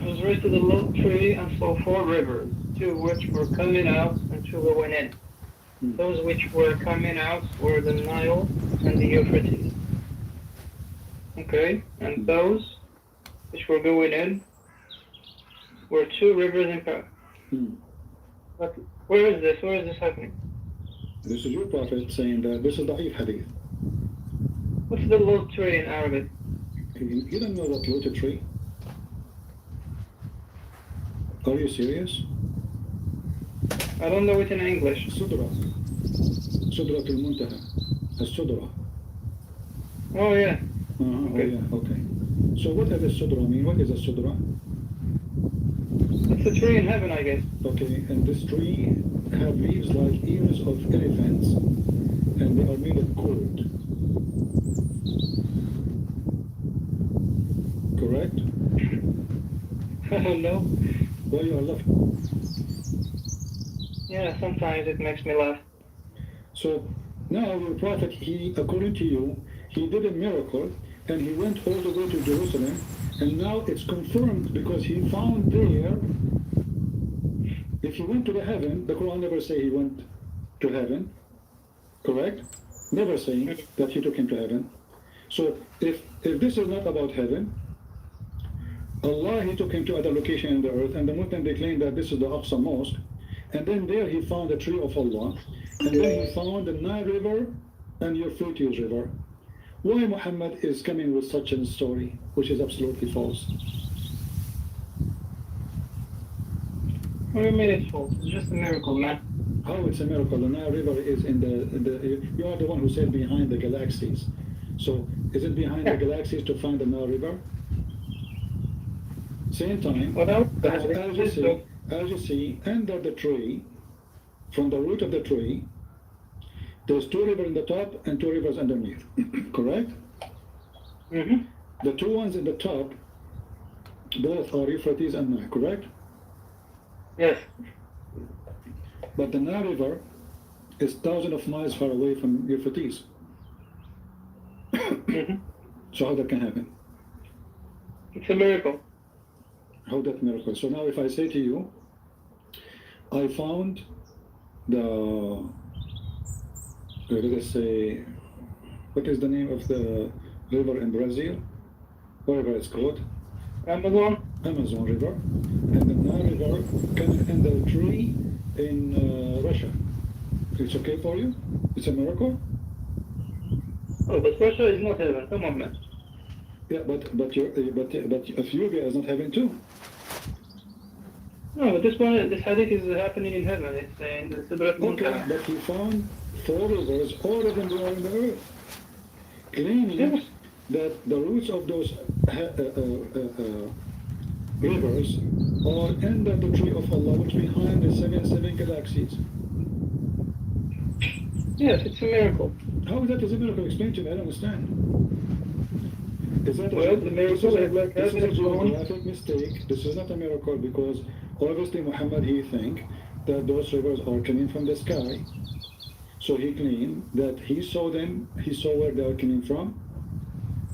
I was raised to the low tree and saw 4 rivers, 2 of which were coming out and 2 going in. Those which were coming out were the Nile and the Euphrates. Okay, and those which were going in were 2 rivers in fact. But where is this? Where is this happening? This is your prophet saying that this is da'if hadith. What's the Lut tree in Arabic? You don't know what Lut tree? Are you serious? I don't know it in English. Sudra. Sudra al-Muntaha. As-Sudra. Oh yeah. Oh yeah, okay. So what does Sudra mean? What is a Sudra? It's a tree in heaven, I guess. Okay, and this tree have leaves like ears of elephants, and they are made of gold. Correct? I don't know. Why you are laughing? Yeah, sometimes it makes me laugh. So now your prophet, he, according to you, he did a miracle, and he went all the way to Jerusalem, and now it's confirmed because he found there. If he went to the heaven, the Quran never say he went to heaven, correct? Never saying that he took him to heaven. So if this is not about heaven, Allah, he took him to other location in the earth, and the Muslim, they claim that this is the Aqsa Mosque, and then there he found the tree of Allah, and then he found the Nile River and Euphrates River. Why Muhammad is coming with such a story, which is absolutely false? What do you mean it's false? It's just a miracle, man. How it's a miracle? The Nile River is in you are the one who said behind the galaxies. So is it behind the galaxies to find the Nile River? Same time, as you see, under the tree, from the root of the tree, there's two rivers in the top and two rivers underneath. Correct? Mm-hmm. The two ones in the top, both are Euphrates and Nile, correct? Yes. But the Nile River is thousands of miles far away from Euphrates. Mm-hmm. So how that can happen? It's a miracle. How that miracle? So now if I say to you, I found let us say, what is the name of the river in Brazil? Whatever it's called. Amazon River. And the Nile River comes in the tree in Russia. It's okay for you? It's a miracle? Oh, but Russia is not heaven. Come on, man. Yeah, but Ethiopia is not heaven too. No, but this hadith is happening in heaven. It's in the Sidrat Okay, but he found 4 rivers, all of them are in the earth, claiming that the roots of those rivers are under the tree of Allah, which behind the seven galaxies. Yes, it's a miracle. How is that a miracle? Explain to me. I don't understand. Is that the miracle is like this is a having a geographic mistake. This is not a miracle because obviously Muhammad, he think that those rivers are coming from the sky. So he claimed that he saw them, he saw where they are coming from,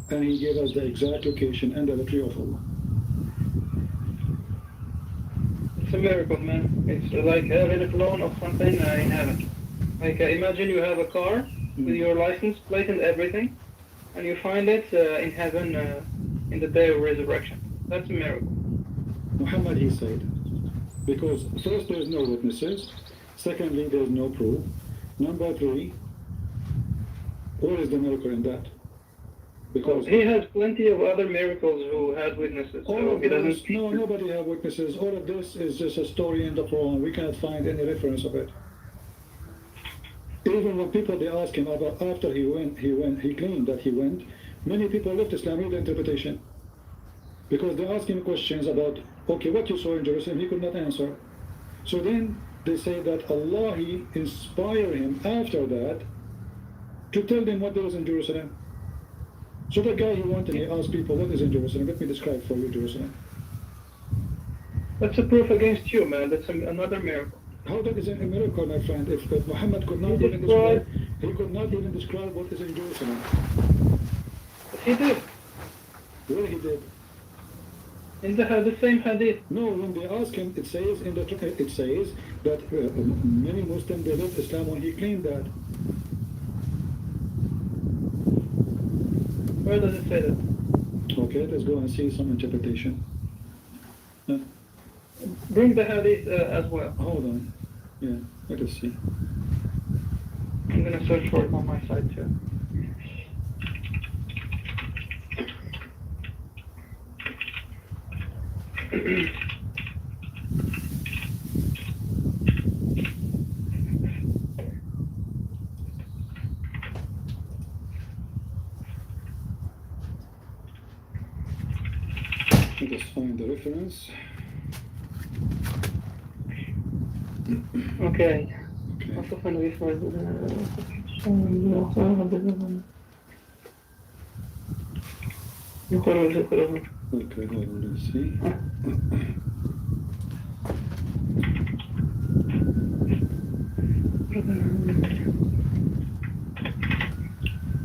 and he gave us the exact location under the tree of Allah. It's a miracle, man. It's like having a clone of something in heaven. Like imagine you have a car with your license plate and everything, and you find it in heaven in the day of resurrection. That's a miracle. Muhammad, he said, because first there's no witnesses, secondly there's no proof, number 3, what is the miracle in that? Because he has plenty of other miracles who had witnesses. all So of he this, doesn't. no, nobody have witnesses. All of this is just a story in the Quran. We cannot find any reference of it. Even when people, they ask him about after he claimed that he went, many people left Islam with the interpretation. Because they ask him questions about, okay, what you saw in Jerusalem, he could not answer. So then they say that Allah, he inspired him after that to tell them what there was in Jerusalem. So the guy, he went and he asked people, what is in Jerusalem? Let me describe for you Jerusalem. That's a proof against you, man. That's another miracle. How that is a miracle, my friend? If Muhammad could not even describe, he could not even describe what is in Jerusalem. But he did. Where he did? In the same hadith. No, when they ask him, it says that many Muslims, they left Islam when he claimed that. Where does it say that? Okay, let's go and see some interpretation. Bring the hadith as well. Hold on. Yeah, let us see. I'm gonna search for it on my side too. Let us find the reference. Okay. Okay. أصلاً بيفرض Okay, let's see.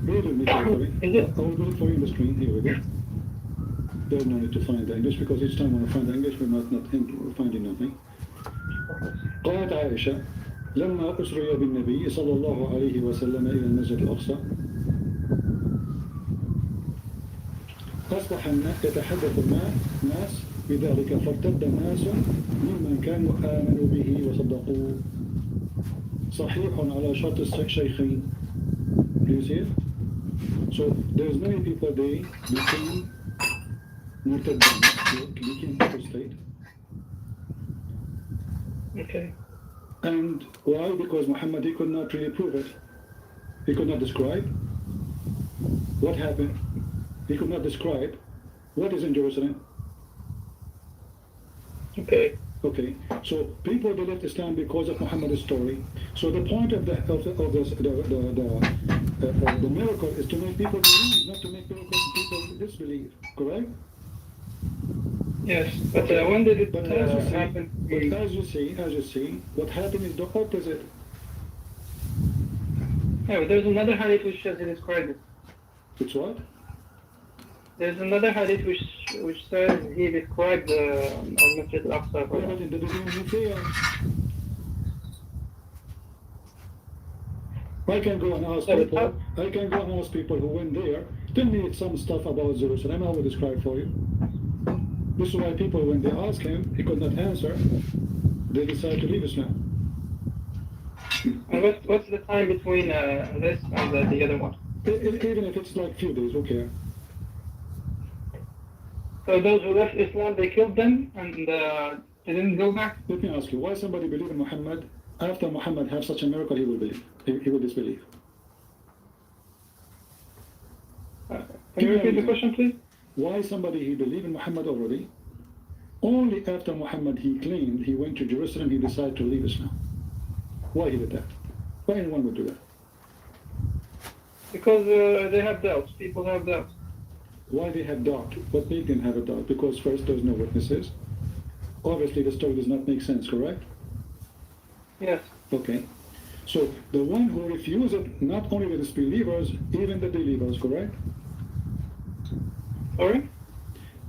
Read with me carefully. Is it? I will do it for you on the screen. Here we go. There's no need to find the English because each time when we find the English we might not find nothing. قالت عائشة لما أسري بالنبي صلى الله عليه وسلم إلى المسجد الأقصى أصبح يتحدث الناس بذلك فارتد ناس ممن كانوا آمنوا به وصدقوه صحيح على شرط الشيخين. Do you see it? So there's many people they became murtadin, became apostate. Okay. And why? Because Muhammad, he could not really prove it. He could not describe what happened. He could not describe what is in Jerusalem. Okay. Okay, so people they left Islam because of Muhammad's story. So the point of the miracle is to make people believe, not to make people disbelieve. Correct? Yes, but when did it happen? But as you see, what happened is the opposite. Yeah, but there's another hadith which says he described it. It's what? There's another hadith which says he described Al-Masjid Al-Aqsa. Yeah, but in the beginning he failed. I can go and ask people who went there, tell me some stuff about Jerusalem, I will describe for you. This is why people, when they ask him, he could not answer, they decide to leave Islam. And what's the time between this and the other one? Even if it's like few days, okay. So those who left Islam, they killed them and they didn't go back? Let me ask you, why somebody believe in Muhammad, after Muhammad have such a miracle, he will believe, he will disbelieve. Can you repeat the question, please? Why somebody he believed in Muhammad already, only after Muhammad he claimed he went to Jerusalem, he decided to leave Islam. Why he did that? Why anyone would do that? Because they have doubts. People have doubts. Why they have doubt? What made them have a doubt? Because first, there's no witnesses. Obviously, the story does not make sense, correct? Yes. Okay. So, the one who refused it, not only the disbelievers, even the believers, correct? Sorry?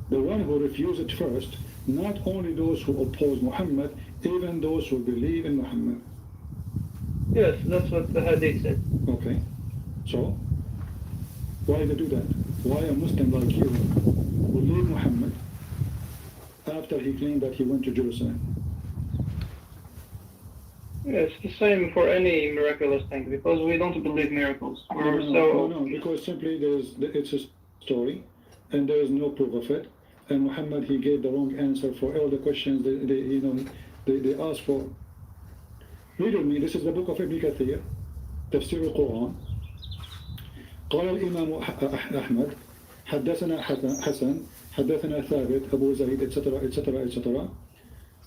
The one who refused it first, not only those who oppose Muhammad, even those who believe in Muhammad. Yes, that's what the hadith said. Okay. So, why they do that? Why a Muslim like you will leave Muhammad after he claimed that he went to Jerusalem? Yes, the same for any miraculous thing, because we don't believe miracles. No, because simply it's a story, and there is no proof of it. And Muhammad, he gave the wrong answer for all the questions they asked for. Read with me. This is the book of Ibn Kathir, Tafsir al-Quran. قال الإمام أحمد حدثنا حسن حدثنا ثابت أبو زيد etc etc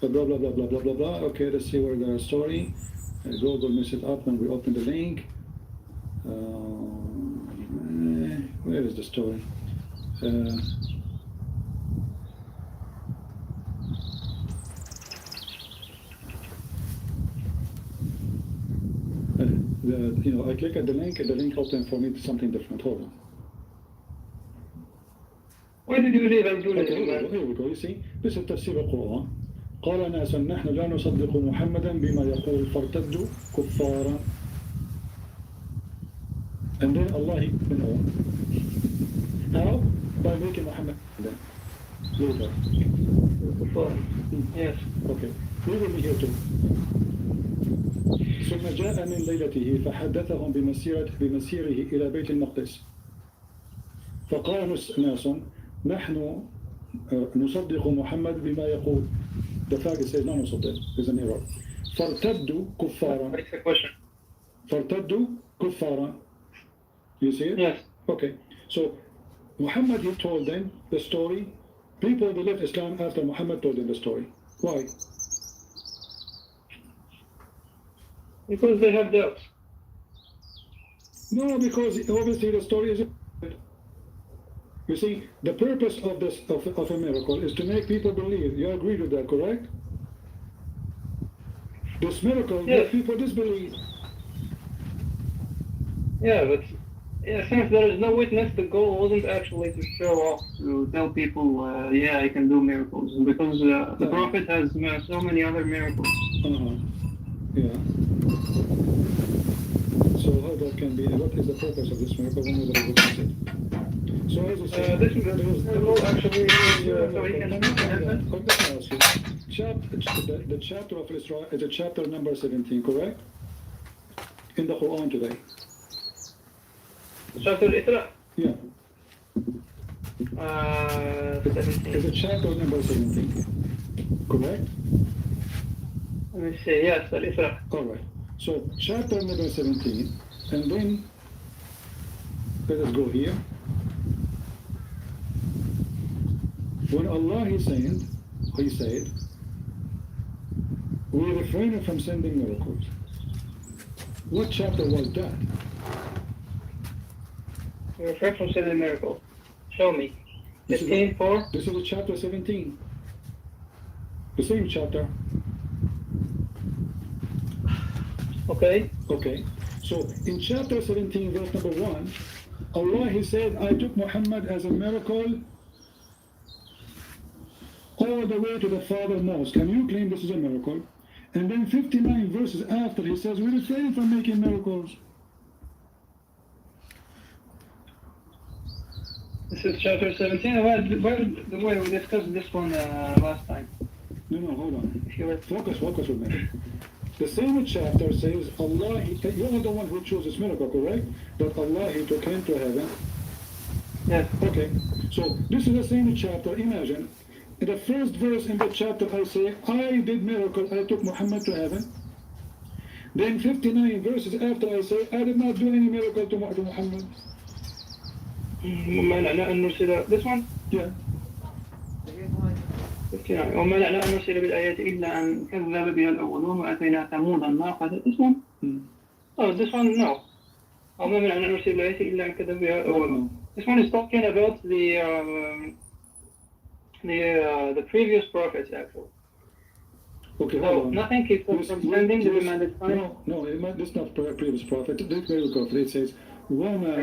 blah blah blah blah blah blah blah. Okay, let's see where the story. Google mess it up when we open the link. Where is the story? I click at the link and the link opened for me something different. Hold on. Where did you read and do this? Okay, here we go. You see, this is تفسير القرآن. قال ناس نحن لا نصدق محمدا بما يقول فارتدوا كفارا. And then Allah, how? By making Muhammad then. Yes. Okay. We will be here too. ثم جاء من ليلته فحدثهم بمسيره إلى بيت المقدس فقال ناس نحن نصدق محمد بما يقول. The fact is says no نصدق is an error. فارتدوا كفارا. فارتدوا كفارا. You see it? Yes. Okay. So Muhammad, he told them the story. People they left Islam after Muhammad told them the story. Why? Because they have doubts. No, because obviously the story is. You see, the purpose of this of a miracle is to make people believe. You agree with that, correct? This miracle yes. makes people disbelieve. Yeah, but since there is no witness, the goal wasn't actually to show off, to tell people, yeah, I can do miracles, because the Prophet has so many other miracles. Yeah. So how that can be? What is the purpose of this miracle? When was it? So as I said, this is actually so he can. The chapter of Isra is a chapter number 17, correct? In the Quran today. Chapter Isra? Yeah. 17. It's a chapter number 17, correct? Let me see, yes, Al-Isra. Alright. So chapter number 17, and then let us go here. When Allah he said, we refrain from sending miracles. What chapter was that? We refrain from sending miracles. Show me. 15:4. This is chapter 17. The same chapter. Okay. Okay. So in chapter 17, verse number 1, Allah he said, I took Muhammad as a miracle all the way to the Father Mosque. Can you claim this is a miracle? And then 59 verses after he says, we refrain from making miracles. This is chapter 17. The way we discussed this one last time. No, hold on. Focus with me. The same chapter says, Allah, you are the one who chose this miracle, correct? That Allah, he took him to heaven. Yes. Okay. So this is the same chapter. Imagine. In the first verse in the chapter, I say, I did miracle, I took Muhammad to heaven. Then 59 verses after, I say, I did not do any miracle to Muhammad. This one? Yeah. 59. وما لنا أن نرسل بالآيات إلا أن كذب بها الأولون وأتينا ثمود الناقة. This one? Oh, this one, no. وما لنا أن نرسل بالآيات إلا أن كذب بها الأولون. This one is talking about the previous prophets, actually. Okay, hold on. Nothing keeps us from sending the demanded sign. No, this is not previous prophet. This very carefully. It says, وَمَا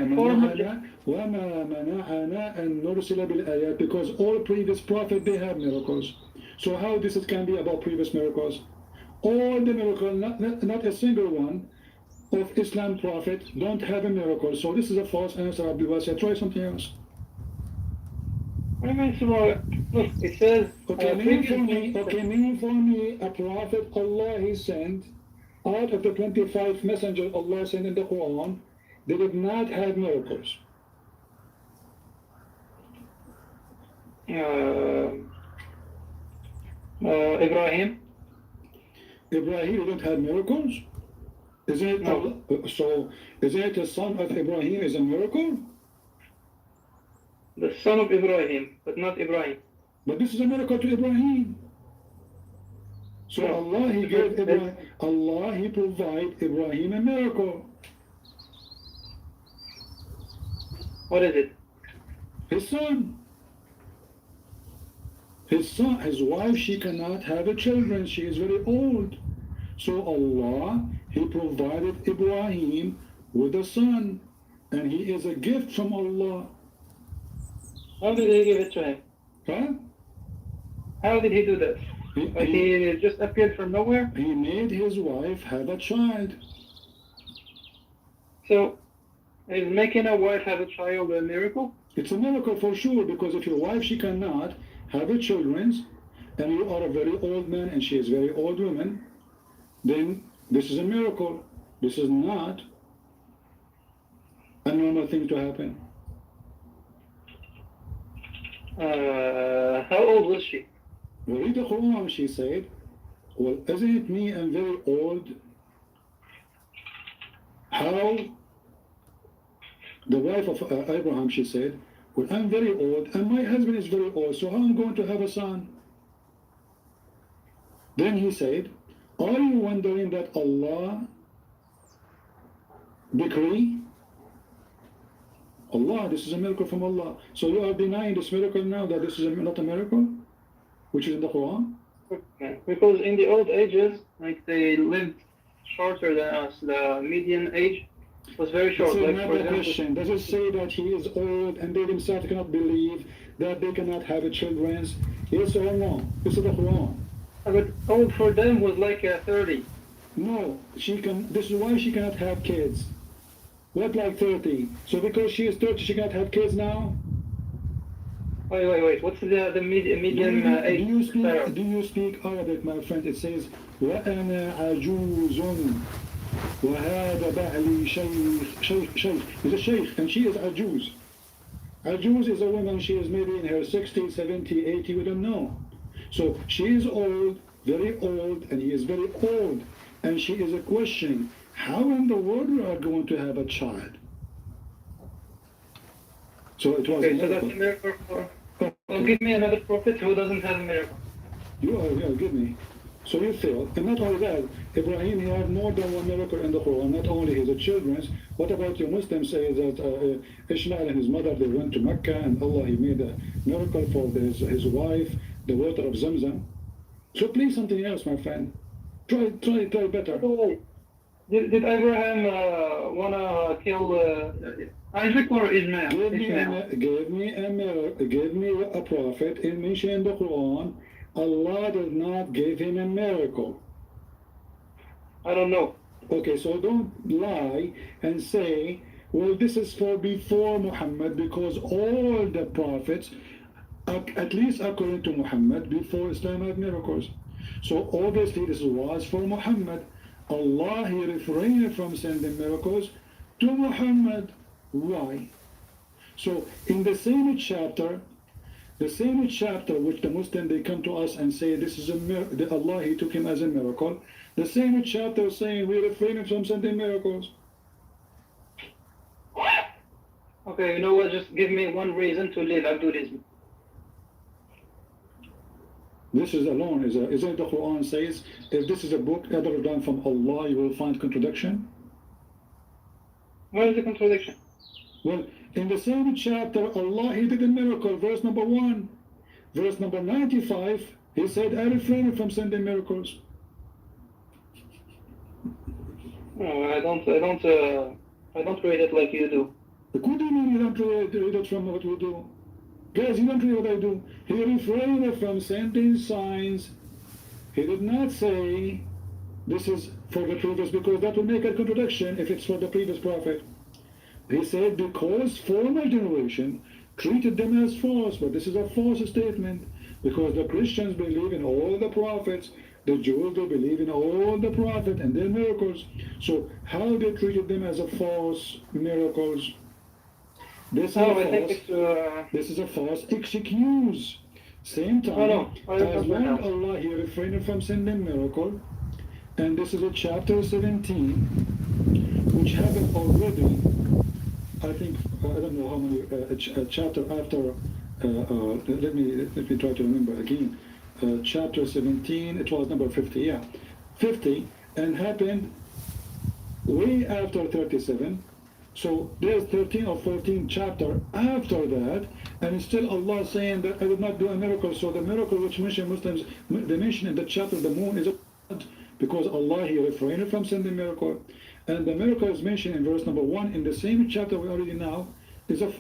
مَنَعَنَا أَن نُرْسِلَ بِالْآيَاتِ, because all previous prophets, they have miracles. So how this can be about previous miracles? All the miracles, not a single one of Islam prophet don't have a miracle. So this is a false answer, Abdul Wasi. Try something else. What do you mean, look, it says... Okay, name for me a prophet Allah he sent out of the 25 messengers Allah sent in the Quran. They did not have miracles. Ibrahim didn't have miracles? Isn't it no. So isn't it the son of Ibrahim is a miracle? The son of Ibrahim, but not Ibrahim. But this is a miracle to Ibrahim. So no. Allah he gave Ibrahim, Allah he provided Ibrahim a miracle. What is it? His son. His wife, she cannot have a children. She is very old. So Allah, he provided Ibrahim with a son. And he is a gift from Allah. How did he give it to him? Huh? How did he do that? He just appeared from nowhere? He made his wife have a child. So, is making a wife have a child a miracle? It's a miracle for sure, because if your wife, she cannot have a children, and you are a very old man and she is a very old woman, then This is a miracle. This is not a normal thing to happen. How old was she? Read the Quran, she said. Well, isn't it me? I'm very old. How? The wife of Abraham, she said, well, I'm very old, and my husband is very old, so how am I going to have a son? Then he said, are you wondering that Allah decree? Allah, this is a miracle from Allah. So you are denying this miracle now, that this is not a miracle, which is in the Quran? Because in the old ages, like they lived shorter than us. The median age was very short. It's Like for another example, question. Does it say that he is old and they themselves cannot believe that they cannot have a children? Yes or no? This is the Quran. but old for them was like 30. No, she can. This is why she cannot have kids. What, like 30? So because she is 30, she cannot have kids now? Wait. What's the median age? Do you speak Arabic, my friend? It says, وَأَنَا عَجُوزٌ وَهَذَا بَعْلِي شَيْخ. He's a sheikh, and she is ajuz. Ajuz is a woman, she is maybe in her 60, 70, 80, we don't know. So she is old, very old, and he is very old. And she is a questioning, how in the world we are going to have a child? So it was Okay, so that's a miracle for... Well, give me another prophet who doesn't have a miracle. Yeah, give me. So you failed. And not only that, Ibrahim, he had more than one miracle in the Quran, not only his children's. What about your Muslims say that Ishmael and his mother, they went to Mecca and Allah, he made a miracle for his wife, the water of Zamzam. So please something else, my friend. Try better. Did Abraham wanna kill Isaac or Ishmael? Give me a prophet and mention in the Quran, Allah did not give him a miracle. I don't know. Okay, so don't lie and say, well, this is for before Muhammad, because all the prophets, at least according to Muhammad, before Islam had miracles. So obviously this was for Muhammad. Allah, he refrained from sending miracles to Muhammad. Why? So in the same chapter which the Muslim, they come to us and say this is Allah, he took him as a miracle. The same chapter saying we refrain from sending miracles. Okay, you know what? Just give me one reason to leave Abdulism. This is alone, isn't the Quran says, if this is a book other than from Allah, you will find contradiction? Where is the contradiction? Well, in the same chapter, Allah, he did a miracle, verse number 1. Verse number 95, he said, I refrain from sending miracles. No, I don't read it like you do. What do you mean you don't read it from what we do? Guys, you don't read what I do. He refrained from sending signs. He did not say this is for the previous, because that will make a contradiction if it's for the previous prophet. He said because former generation treated them as false, but this is a false statement, because the Christians believe in all the prophets, the Jews, they believe in all the prophets and their miracles. So how they treated them as a false miracles? This is a false excuse. Same time, as long Allah, he refrained from sending miracle, and this is a chapter 17, which happened already. I think I don't know how many chapter after. Let me try to remember again. Chapter 17. It was number 50. Yeah, 50, and happened way after 37. So there's 13 or 14 chapter after that, and still Allah saying that I would not do a miracle. So the miracle which mention Muslims, they mention in the chapter the moon is a because Allah, he refrained from sending miracle. And the miracle is mentioned in verse number 1 in the same chapter we already now is a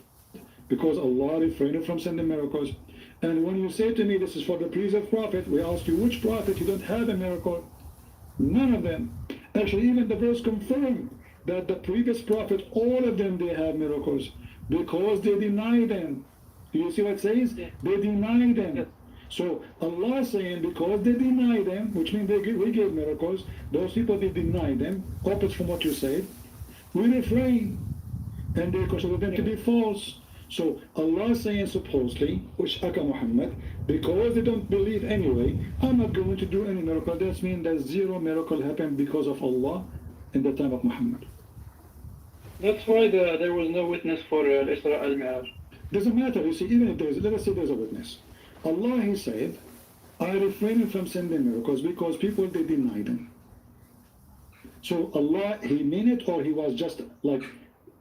because Allah refrained from sending miracles. And when you say to me this is for the previous prophet, we ask you which prophet you don't have a miracle? None of them. Actually, even the verse confirmed that the previous prophet, all of them, they have miracles because they deny them. Do you see what it says? They deny them. So Allah is saying because they deny them, which means we gave miracles, those people they deny them, opposite from what you said, we refrain and they consider them to be false. So Allah is saying supposedly, which Aka Muhammad, because they don't believe anyway, I'm not going to do any miracle. That means that zero miracle happened because of Allah in the time of Muhammad. That's why there was no witness for Isra al-Mi'raj. Doesn't matter, you see, even if there's, let us say there's a witness. Allah, He said, I refrain from sending miracles because people, they deny them. So Allah, He meant it, or He was just like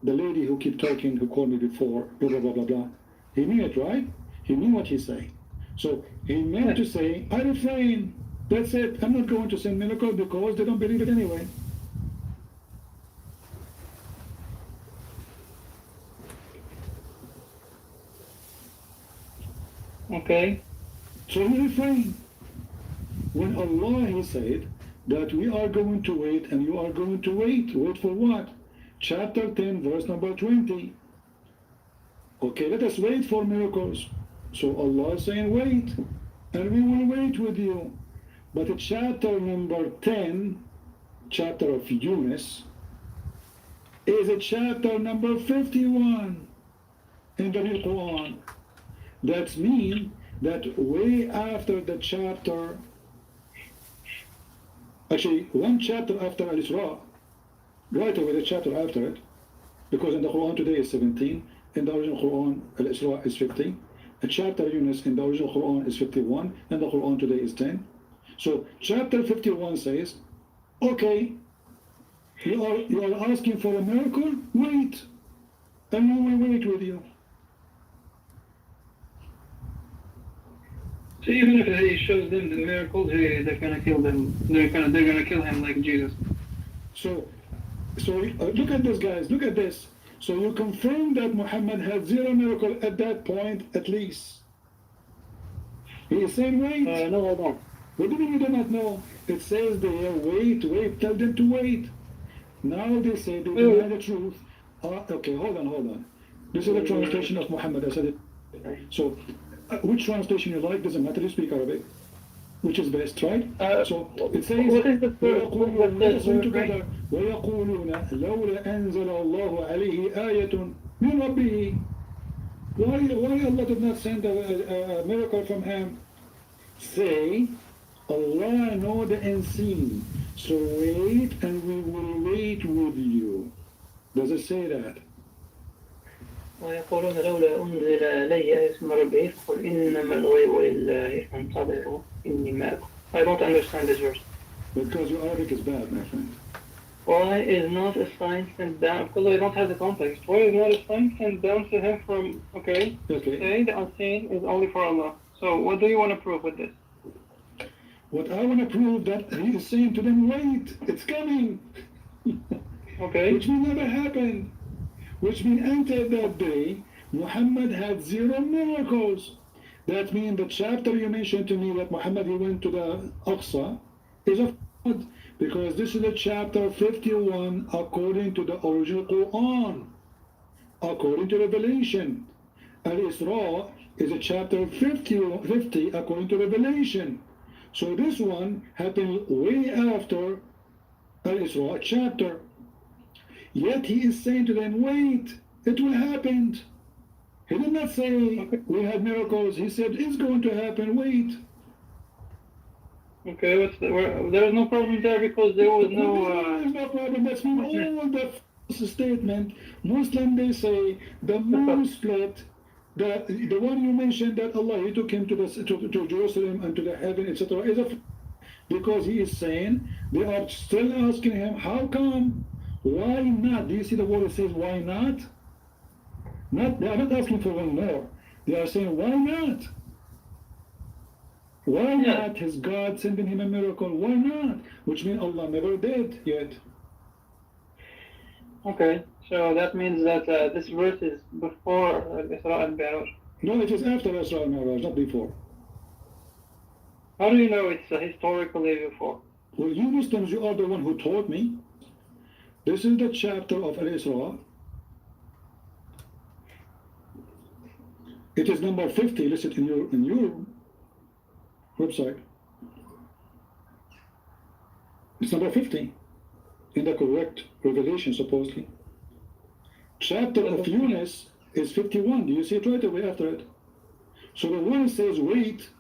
the lady who kept talking, who called me before, blah, blah, blah, blah, blah. He knew it, right? He knew what He said. So He meant to say, I refrain. That's it. I'm not going to send miracles because they don't believe it anyway. Okay. So He refrained. When Allah, He said that we are going to wait and you are going to wait. Wait for what? Chapter 10, verse number 20. Okay, let us wait for miracles. So Allah is saying, wait, and we will wait with you. But chapter number 10, chapter of Yunus, is a chapter number 51 in the Real Quran. That means that way after the chapter, actually one chapter after Al-Isra, right away the chapter after it, because in the Quran today is 17, in the original Quran Al-Isra is 50, a chapter Yunus in the original Quran is 51, and the Quran today is 10. So chapter 51 says, okay, you are asking for a miracle, wait, and we will wait with you. So even if He shows them the miracles, they're gonna kill them. They're gonna kill Him like Jesus. So look at this, guys. Look at this. So you confirm that Muhammad had zero miracle at that point, at least. He is saying, wait. No, I don't. What do you mean you do not know? It says there, wait, wait. Tell them to wait. Now they say they deny the truth. Okay, hold on. This is the translation of Muhammad. I said it. So, which translation you like? Doesn't matter. You speak Arabic. Which is best, right? So it says, listen together, وَيَقُولُونَ لَوْلَا أَنزَلَ اللَّهُ عَلَيْهِ آيَةٌ مِنْ رَبِّهِ. Why Allah did not send a miracle from Him? Say, Allah know the unseen. So wait, and we will wait with you. Does it say that? ويقولون لولا أنزل علي آية من ربه فقل إنما الغيب لله فانتظروا إني معكم. I don't understand this verse. Because your Arabic is bad, my friend. Why is not a sign sent down? Because I don't have the context. Why is not a sign sent down to him from? Okay. Say the unseen is only for Allah. So what do you want to prove with this? What I want to prove that He is saying to them, wait, it's coming. Okay. Which will never happen. Which means until that day, Muhammad had zero miracles. That means the chapter you mentioned to me that Muhammad he went to the Aqsa is a fraud, because this is the chapter 51 according to the original Quran, according to Revelation. Al-Isra is a chapter 50 according to Revelation. So this one happened way after Al-Isra chapter. Yet He is saying to them, wait, it will happen. He did not say we had miracles. He said it's going to happen, wait. Okay, there is no problem there because there was no... There is no problem. That's mean all the false statement. Muslim, they say the moon split. The one you mentioned that Allah, He took him to Jerusalem and to the heaven, etc. is a because He is saying they are still asking Him, how come? Why not? Do you see the word that says why not? They are not asking for one more. They are saying why not? Why not has God sending him a miracle? Why not? Which means Allah never did yet. Okay, so that means that this verse is before Isra al-Mi'raj. No, it is after Isra al-Mi'raj, not before. How do you know it's historically before? Well, you Muslims, you are the one who taught me. This is the chapter of Al-Isra. It is number 50, listen in your website. It's number 50 in the correct revelation, supposedly. Chapter of Yunus is 51. Do you see it right away after it? So the one says wait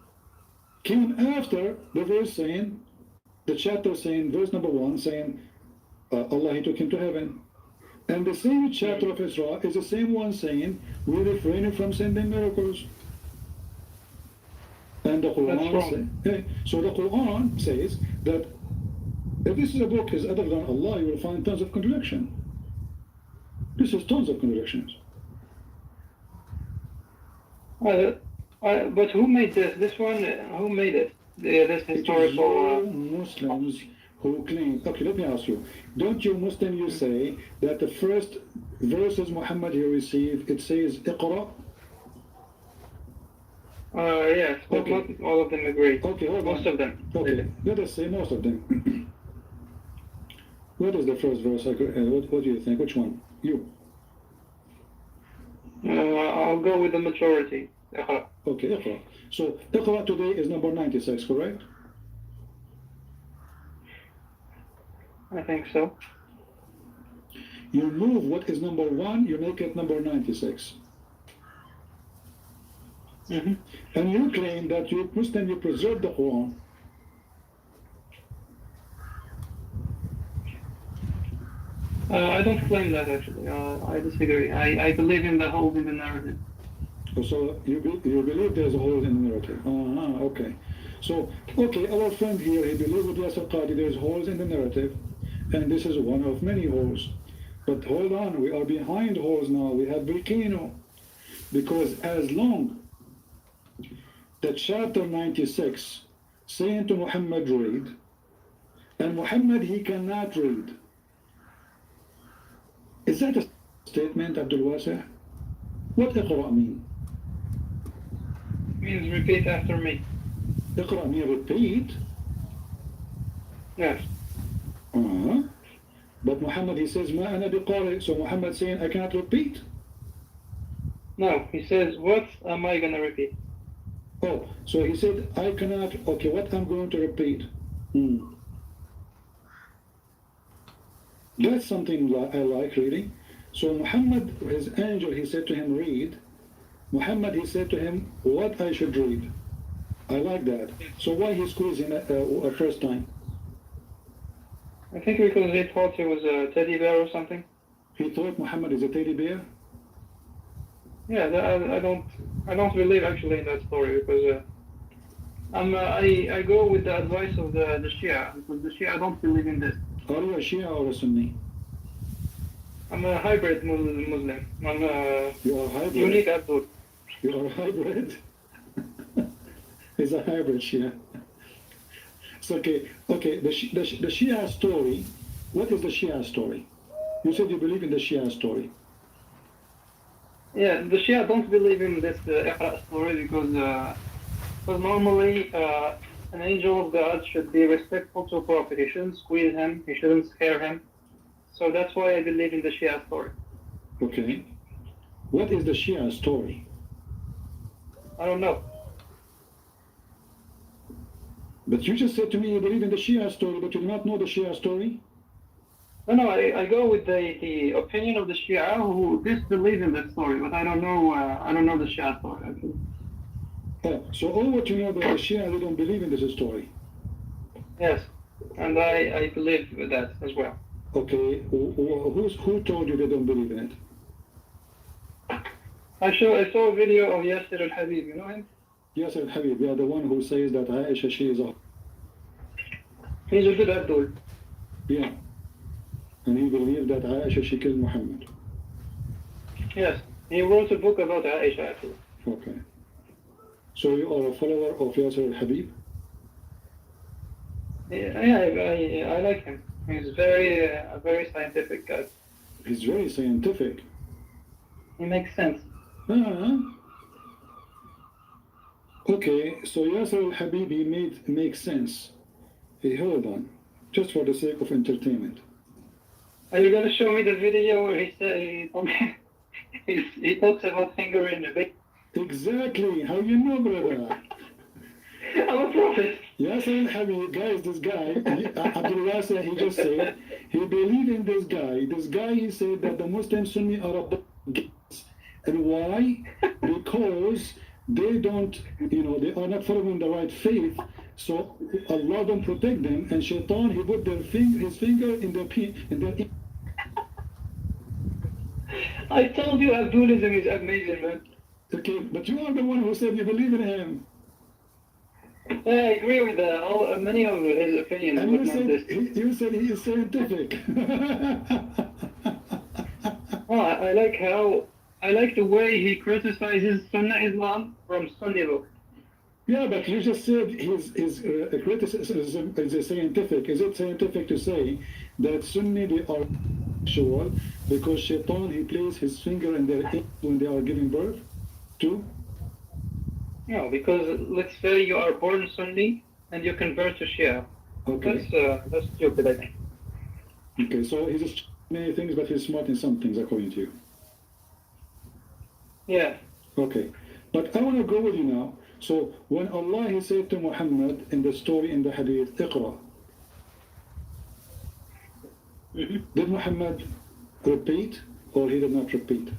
came after the verse saying, the chapter saying, verse number 1 saying, Allah, he took him to heaven. And the same chapter of Isra is the same one saying, we refrain from sending miracles. And the Quran says, so the Quran says that if this is a book is other than Allah, you will find tons of contradiction. This is tons of contradictions. But who made this? This one, who made it? This historical... Muslims who claim... Okay, let me ask you. Don't you Muslim, you say that the first verses Muhammad he received, it says Iqra? Yes, but Okay. not all of them agree. Okay, hold on. Most of them. Okay, let us say most of them. What is the first verse? What do you think? Which one? You. I'll go with the majority. Okay, Iqra. So Iqra today is number 96, correct? I think so. You move what is number 1, you make it number 96. Mm-hmm. And you claim that you Muslim, you preserve the Quran. I don't claim that actually. I disagree. I believe in the holes in the narrative. So you believe there's a hole in the narrative. Okay. So, okay, our friend here, he believes with Yasir Qadi there's holes in the narrative, and this is one of many holes. But hold on, we are behind holes now. We have volcano. Because as long that chapter 96 saying to Muhammad read, and Muhammad he cannot read. Is that a statement, Abdul Wasi'? What Iqra mean? Means repeat after me. Iqra mean repeat? Yes. But Muhammad he says, Ma ana biqari. So Muhammad saying, I cannot repeat? No, he says, what am I going to repeat? Oh, so he said, I cannot, okay, what I'm going to repeat? That's something I like reading. So Muhammad, his angel, he said to him, read. Muhammad, he said to him, what I should read. I like that. So why he squeezing a first time? I think because he thought he was a teddy bear or something. He thought Muhammad is a teddy bear? Yeah, I don't believe actually in that story because I go with the advice of the Shia because the Shia don't believe in this. Are you a Shia or a Sunni? I'm a hybrid Muslim. I'm a You are hybrid. unique Abdul. You are a hybrid. He's a hybrid Shia. It's okay. Okay, the Shia story. What is the Shia story? You said you believe in the Shia story. Yeah, the Shia don't believe in this Iqra story because normally an angel of God should be respectful to a prophet. He shouldn't squeeze him. He shouldn't scare him. So that's why I believe in the Shia story. Okay. What is the Shia story? I don't know. But you just said to me you believe in the Shia story, but you do not know the Shia story? No, I go with the opinion of the Shia who disbelieve in that story, but I don't know the Shia story actually. So all what you know about the Shia, they don't believe in this story. Yes, and I believe that as well. Okay, who told you they don't believe in it? I saw a video of Yasir al-Habib, you know him? Yasir al-Habib, yeah, the one who says that Aisha, she is a... He's a good Abdul. Yeah. And he believed that Aisha, she killed Muhammad. Yes, he wrote a book about Aisha actually. Okay. So you are a follower of Yasir al-Habib? Yeah, I like him. He's a very scientific guy. He's very scientific. He makes sense. Okay, so Yasir al-Habib, he makes sense. Hey, hold on. Just for the sake of entertainment. Are you gonna show me the video where he talks about finger in the big? Exactly. How you know, brother? I'm a prophet. Yasser al-Habib, guys, this guy, Abdul Wasa, he just said, he believed in this guy. This guy, he said that the Muslim Sunni are against. And why? Because they don't, they are not following the right faith. So Allah don't protect them. And Shaitan, he put his finger in their I told you Abdulism is amazing, man. Okay, but you are the one who said you believe in him. I agree with many of his opinions. And but not this. you said he is scientific. Well, I like the way he criticizes Sunnah Islam from Sunni book. Yeah, but you just said his criticism is scientific. Is it scientific to say that Sunni, they are sexual because Shaitan, he places his finger in their ear when they are giving birth to? No, because let's say you are born Sunni and you convert to Shia. Okay. That's stupid, I think. Okay, so he's just many things, but he's smart in some things, according to you. Yeah. Okay, but I want to go with you now. So when Allah, he said to Muhammad in the story in the hadith, Iqra, did Muhammad repeat or he did not repeat?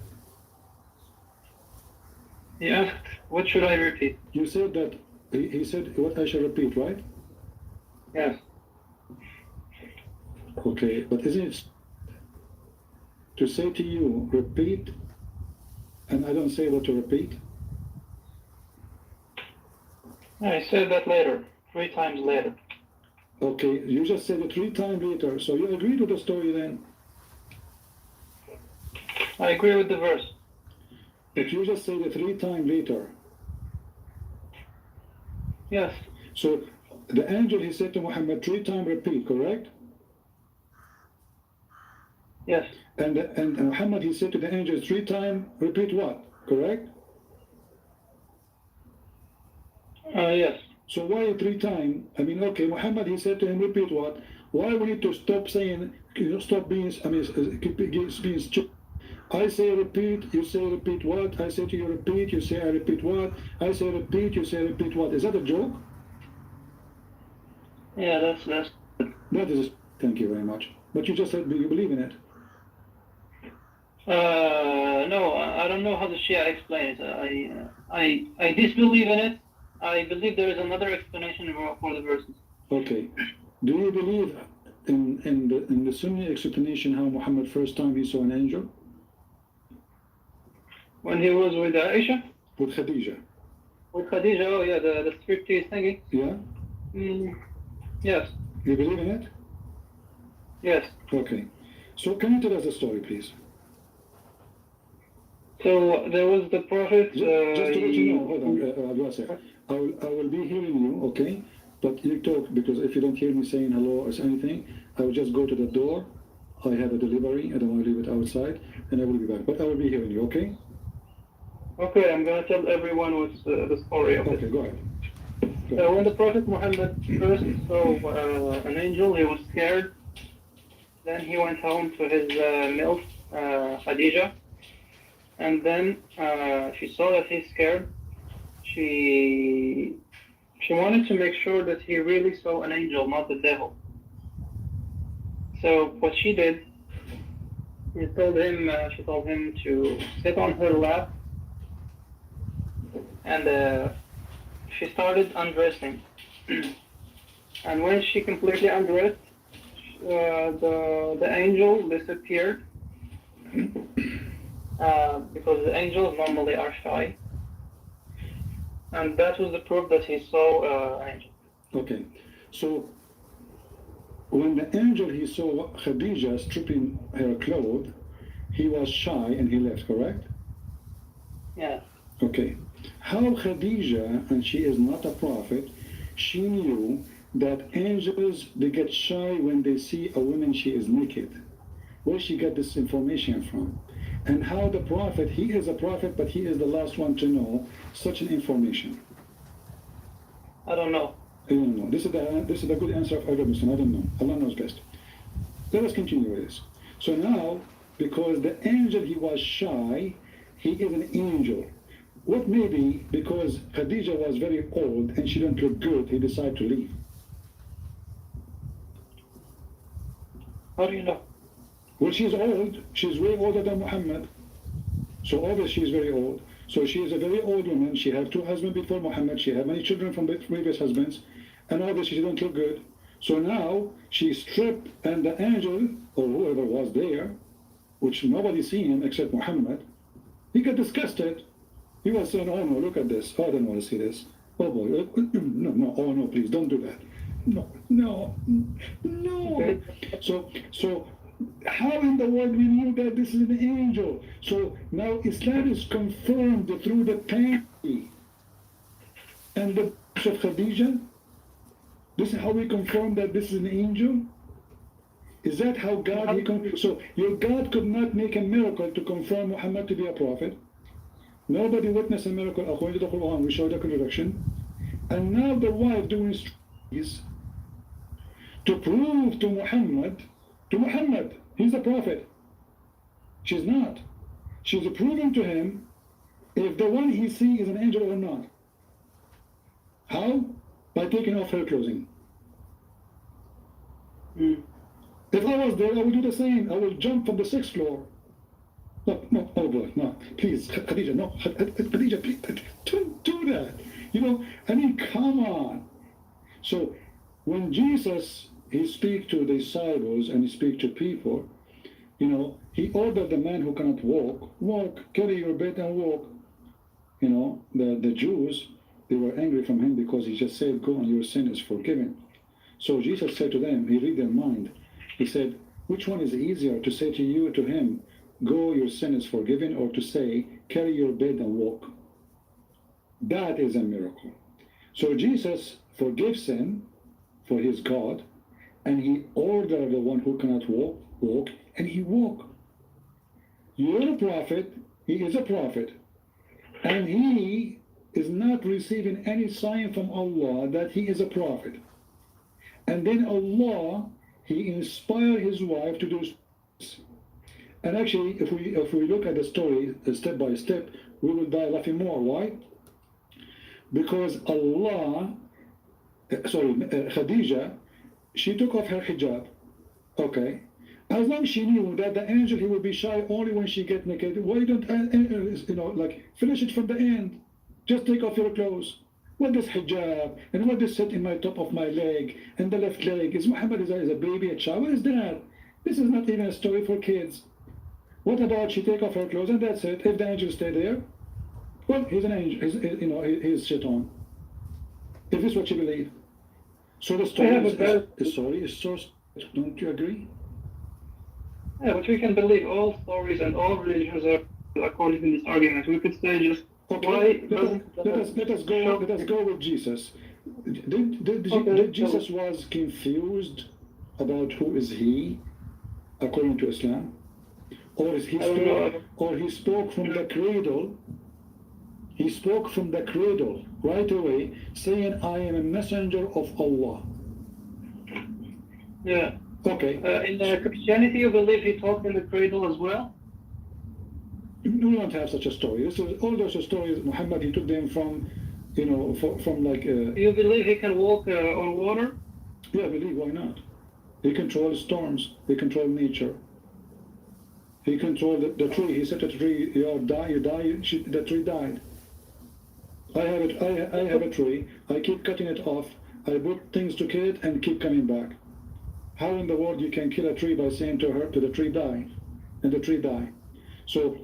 He asked, what should I repeat? You said that, he said what I should repeat, right? Yes. Okay, but isn't it to say to you, repeat, and I don't say what to repeat? I said that later, 3 times later. Okay, you just said it 3 times later, so you agreed with the story then? I agree with the verse. But you just said it 3 times later. Yes. So the angel, he said to Muhammad 3 times repeat, correct? Yes. And Muhammad, he said to the angel 3 times repeat what, correct? Yes. So why 3 times? I mean, okay, Muhammad, he said to him repeat what? Why we need to stop saying, stop being, keep being stupid? I say repeat, you say repeat what? I say to you repeat, you say I repeat what? I say repeat, you say repeat what? Is that a joke? Yeah, that's That is, thank you very much. But you just said you believe in it. No, I don't know how the Shia explain it. I disbelieve in it. I believe there is another explanation for the verses. Okay. Do you believe in the Sunni explanation how Muhammad first time he saw an angel? When he was with Aisha? With Khadija. With Khadija, oh yeah, the striptease thingy. Yeah? Yes. You believe in it? Yes. Okay. So can you tell us the story, please? So there was the Prophet. Just to let you know, hold on, Abdullah, I will be hearing you, okay? But you talk, because if you don't hear me saying hello or anything, I will just go to the door. I have a delivery, I don't want to leave it outside, and I will be back. But I will be hearing you, okay? Okay, I'm going to tell everyone what's the story of it. Okay, go ahead. So when the Prophet Muhammad first saw an angel, he was scared. Then he went home to his MILF, Khadija. And then she saw that he's scared. She wanted to make sure that he really saw an angel, not the devil. So what she did, she told him to sit on her lap, and she started undressing. And when she completely undressed, the angel disappeared. Because the angels normally are shy. And that was the proof that he saw an angel. Okay, so when the angel, he saw Khadija stripping her clothes, he was shy and he left, correct? Yeah. Okay, how Khadija, and she is not a prophet, she knew that angels, they get shy when they see a woman, she is naked. Where she got this information from? And how the prophet, he is a prophet, but he is the last one to know such an information? I don't know. I don't know. This is the good answer of every Muslim. I don't know. Allah knows best. Let us continue with this. So now, because the angel, he was shy, he is an angel. what maybe because Khadija was very old and she didn't look good, he decided to leave. How do you know? Well, she's old. She's way older than Muhammad. So obviously she's very old. So she is a very old woman. She had 2 husbands before Muhammad. She had many children from previous husbands. And obviously she didn't look good. So now she's stripped, and the angel, or whoever was there, which nobody seen him except Muhammad, he got disgusted. He was saying, oh no, look at this. Oh, I don't want to see this. Oh boy, no, oh no, please don't do that. No. So how in the world we knew that this is an angel? So now Islam is confirmed through the pain and the of Khadija. This is how we confirm that this is an angel. Is that how God? So your God could not make a miracle to confirm Muhammad to be a prophet. Nobody witnessed a miracle according to the Quran. We show the contradiction, and now the wife doing strategies to prove to Muhammad, he's a prophet. She's not. She's proving to him if the one he sees is an angel or not. How? By taking off her clothing. If I was there, I would do the same. I would jump from the 6th floor. No, oh boy, no, please, Khadija, no, Khadija, please, don't do that. You know, I mean, come on. So when Jesus, he speaks to the disciples and he speaks to people, you know, he ordered the man who cannot walk, carry your bed and walk. You know, the Jews, they were angry from him because he just said, go and your sin is forgiven. So Jesus said to them, he read their mind. He said, which one is easier to say to you, to him, go, your sin is forgiven, or to say, carry your bed and walk? That is a miracle. So Jesus forgives sin for his God, and he ordered the one who cannot walk, and he walk. You're a prophet, he is a prophet, and he is not receiving any sign from Allah that he is a prophet. And then Allah, he inspired his wife to do this. And actually, if we look at the story step by step, we will die laughing more. Why? Because Khadija, she took off her hijab. Okay. As long as she knew that the angel, he will be shy only when she get naked, why don't, finish it from the end? Just take off your clothes. What does hijab? And what does sit in my top of my leg and the left leg? Is Muhammad is a baby, a child? What is that? This is not even a story for kids. What about she take off her clothes and that's it? If the angel stay there, well, he's an angel. He's shaitan. If this is what you believe. So the story is so. Don't you agree? Yeah, but we can believe all stories and all religions are according to this argument. We could say just okay. Let us go with Jesus. Did Jesus was confused about who is he according to Islam? Or he spoke from the cradle. He spoke from the cradle right away, saying, I am a messenger of Allah. Yeah. Okay. In Christianity, you believe he talked in the cradle as well? We don't have such a story. All those stories, Muhammad, he took them from, from like... Do you believe he can walk on water? Yeah, I believe, why not? He controls storms. He controls nature. He controlled the tree. He said to the tree, you die, the tree died. I have a tree. I keep cutting it off. I put things to kill it and keep coming back. How in the world you can kill a tree by saying to the tree die, and the tree die? So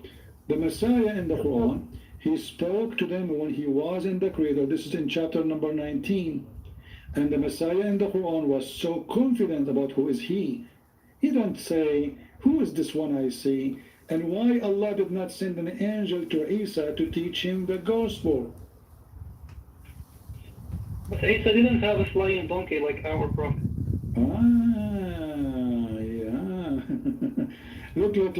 the Messiah in the Quran, he spoke to them when he was in the cradle. This is in chapter number 19. And the Messiah in the Quran was so confident about who is he. He don't say, who is this one I see? And why Allah did not send an angel to Isa to teach him the gospel? But Isa didn't have a flying donkey like our prophet. Yeah. look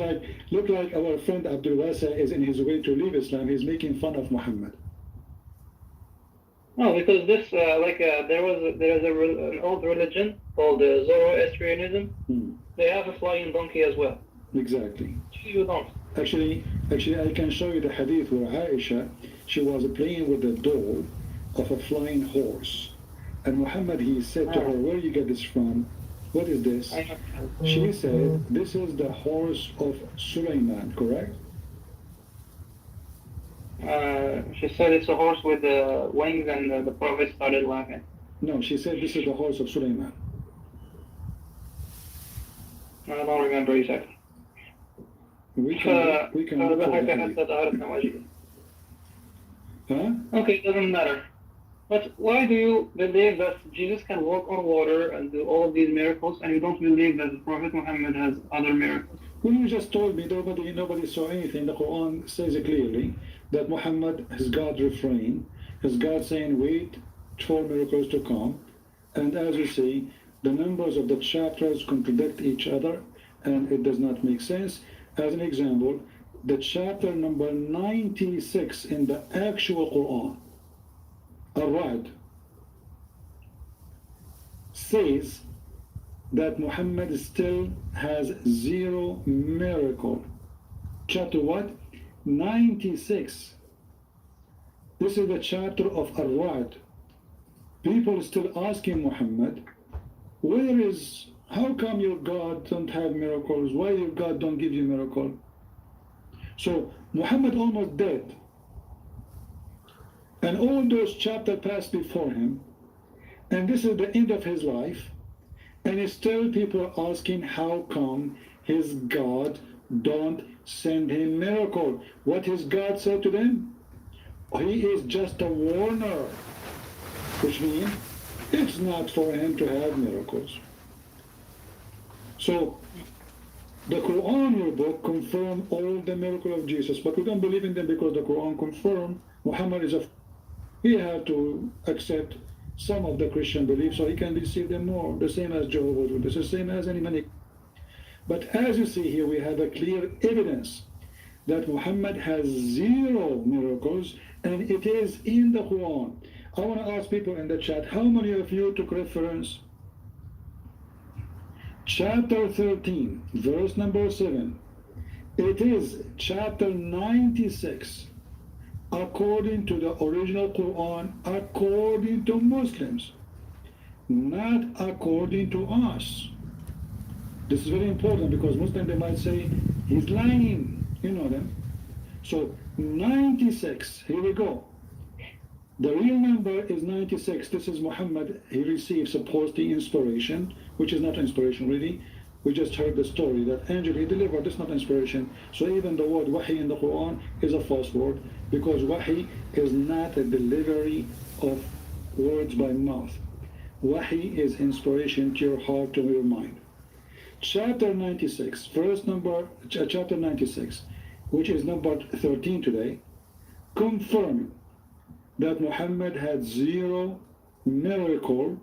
like our friend Abdul Wasa is in his way to leave Islam. He's making fun of Muhammad. No, because this there is an old religion called Zoroastrianism. They have a flying donkey as well. Exactly. You don't. Actually, I can show you the hadith where Aisha, she was playing with a doll of a flying horse. And Muhammad, he said to her, where you get this from? What is this? She said, this is the horse of Sulaiman, correct? She said it's a horse with wings, and the Prophet started laughing. No, she said this is the horse of Sulaiman. I don't remember exactly. We can look for the hadith. Huh? Okay, doesn't matter. But why do you believe that Jesus can walk on water and do all of these miracles, and you don't believe that the Prophet Muhammad has other miracles? Well, you just told me nobody saw anything. The Quran says it clearly that Muhammad, his God refrained, his God saying, wait for miracles to come. And as you see, the numbers of the chapters contradict each other, and it does not make sense. As an example, the chapter number 96 in the actual Quran, Ar-Ra'd, says that Muhammad still has 0 miracle. Chapter what? 96. This is the chapter of Ar-Ra'd. People still asking Muhammad, how come your God don't have miracles? Why your God don't give you miracle? So Muhammad almost dead. And all those chapters passed before him. And this is the end of his life. And still people are asking how come his God don't send him miracle. What his God said to them? He is just a warner. Which means it's not for him to have miracles. So the Quran, your book, confirm all the miracles of Jesus, but we don't believe in them because the Quran confirm Muhammad is he had to accept some of the Christian beliefs so he can receive them more, the same as Jehovah's Witnesses, the same as any many. But as you see here, we have a clear evidence that Muhammad has 0 miracles, and it is in the Quran. I want to ask people in the chat, how many of you took reference? Chapter 13, verse number 7. It is chapter 96, according to the original Quran, according to Muslims, not according to us. This is very important because Muslims, they might say, he's lying, you know them. So 96, here we go. The real number is 96. This is Muhammad. He received supposedly inspiration, which is not inspiration really. We just heard the story that angel he delivered. This is not inspiration. So even the word wahi in the Quran is a false word, because wahi is not a delivery of words by mouth. Wahi is inspiration to your heart, to your mind. Chapter 96, chapter 96, which is number 13 today, confirming that Muhammad had 0 miracle,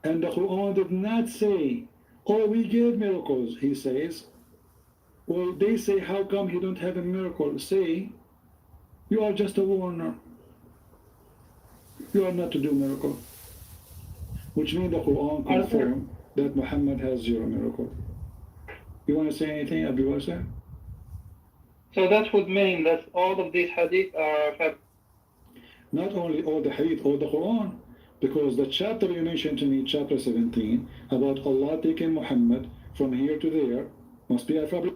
and the Quran did not say, oh, we gave miracles. He says, well, they say, how come he don't have a miracle? Say, you are just a warner. You are not to do miracle. Which means the Quran confirmed that Muhammad has 0 miracle. You want to say anything, Abu Wasa? So that would mean that all of these hadith are not only all the hadith, all the Quran, because the chapter you mentioned to me, chapter 17, about Allah taking Muhammad from here to there, must be a fabric.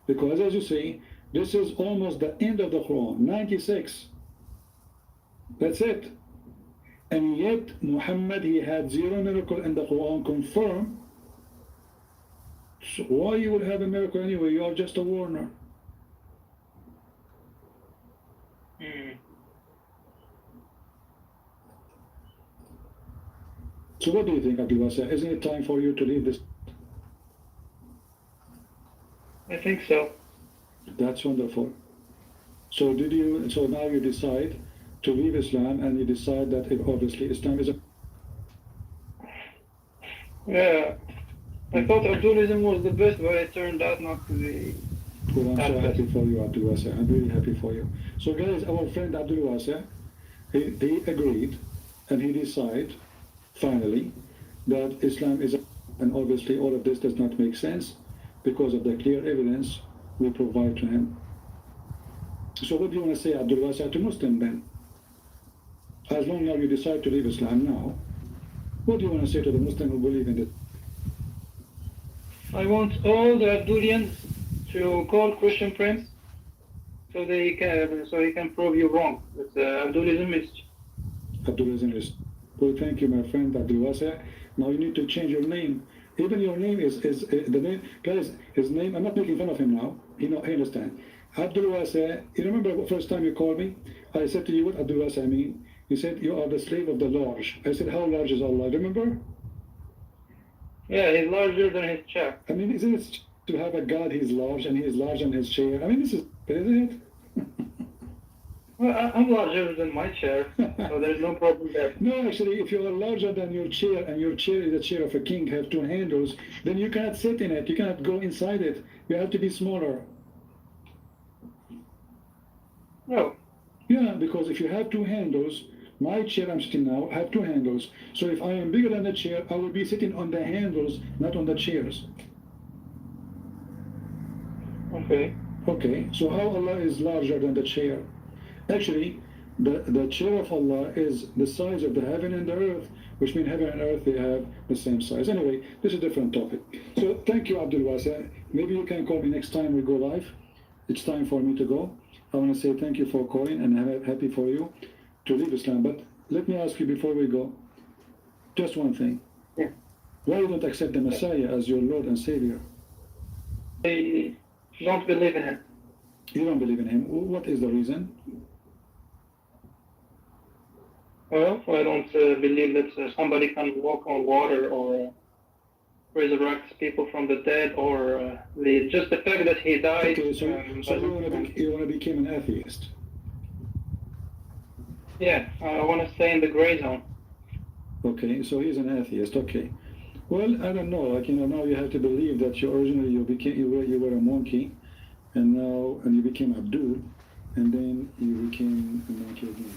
Because as you see, this is almost the end of the Quran, 96. That's it. And yet Muhammad, he had 0 miracle, and the Quran confirmed. So why you will have a miracle anyway? You are just a warner. So what do you think, Abdul Wasa? Isn't it time for you to leave this? I think so. That's wonderful. So so now you decide to leave Islam, and you decide that obviously Islam is a... Yeah. I thought Abdulism was the best, but it turned out not to be. Well, I'm so happy for you, Abdul Wasa. I'm really happy for you. So guys, our friend Abdul Wasa, he agreed, and he decided finally that Islam is, and obviously all of this does not make sense because of the clear evidence we provide to him. So what do you want to say, Abdul Wasa, to Muslim then? As long as you decide to leave Islam now, what do you want to say to the Muslim who believe in it? I want all the Abdulians to call Christian Prince so he can prove you wrong. That Abdulism is. Abdulism is. Well, thank you, my friend Abdul Wasa. Now you need to change your name. Even your name is the name, guys. His name. I'm not making fun of him now. He understand. Abdul Wasa. You remember the first time you called me? I said to you, what Abdul Wasa mean? You said you are the slave of the large. I said, how large is Allah? Remember? Yeah, he's larger than his chair. I mean, isn't it to have a God? He's large and he is large than his chair. I mean, this is, isn't it? Well, I'm larger than my chair, so there's no problem there. No, actually, if you are larger than your chair and your chair is the chair of a king, have two handles, then you cannot sit in it. You cannot go inside it. You have to be smaller. No. Yeah, because if you have two handles, my chair I'm sitting now have two handles. So if I am bigger than the chair, I will be sitting on the handles, not on the chairs. Okay. Okay, so how Allah is larger than the chair? Actually, the chair of Allah is the size of the heaven and the earth, which means heaven and earth, they have the same size. Anyway, this is a different topic. So thank you, Abdul Wasa. Maybe you can call me next time we go live. It's time for me to go. I want to say thank you for calling and I'm happy for you to leave Islam. But let me ask you before we go, just one thing. Yeah. Why you don't accept the Messiah as your Lord and Savior? I don't believe in him. You don't believe in him. What is the reason? Well, I don't believe that somebody can walk on water or resurrect people from the dead, or just the fact that he died. Okay, so you want to become an atheist? Yeah, I want to stay in the gray zone. Okay, so he's an atheist. Okay. Well, I don't know. Like, now you have to believe that originally you were a monkey, and you became Abdul, and then you became a monkey again.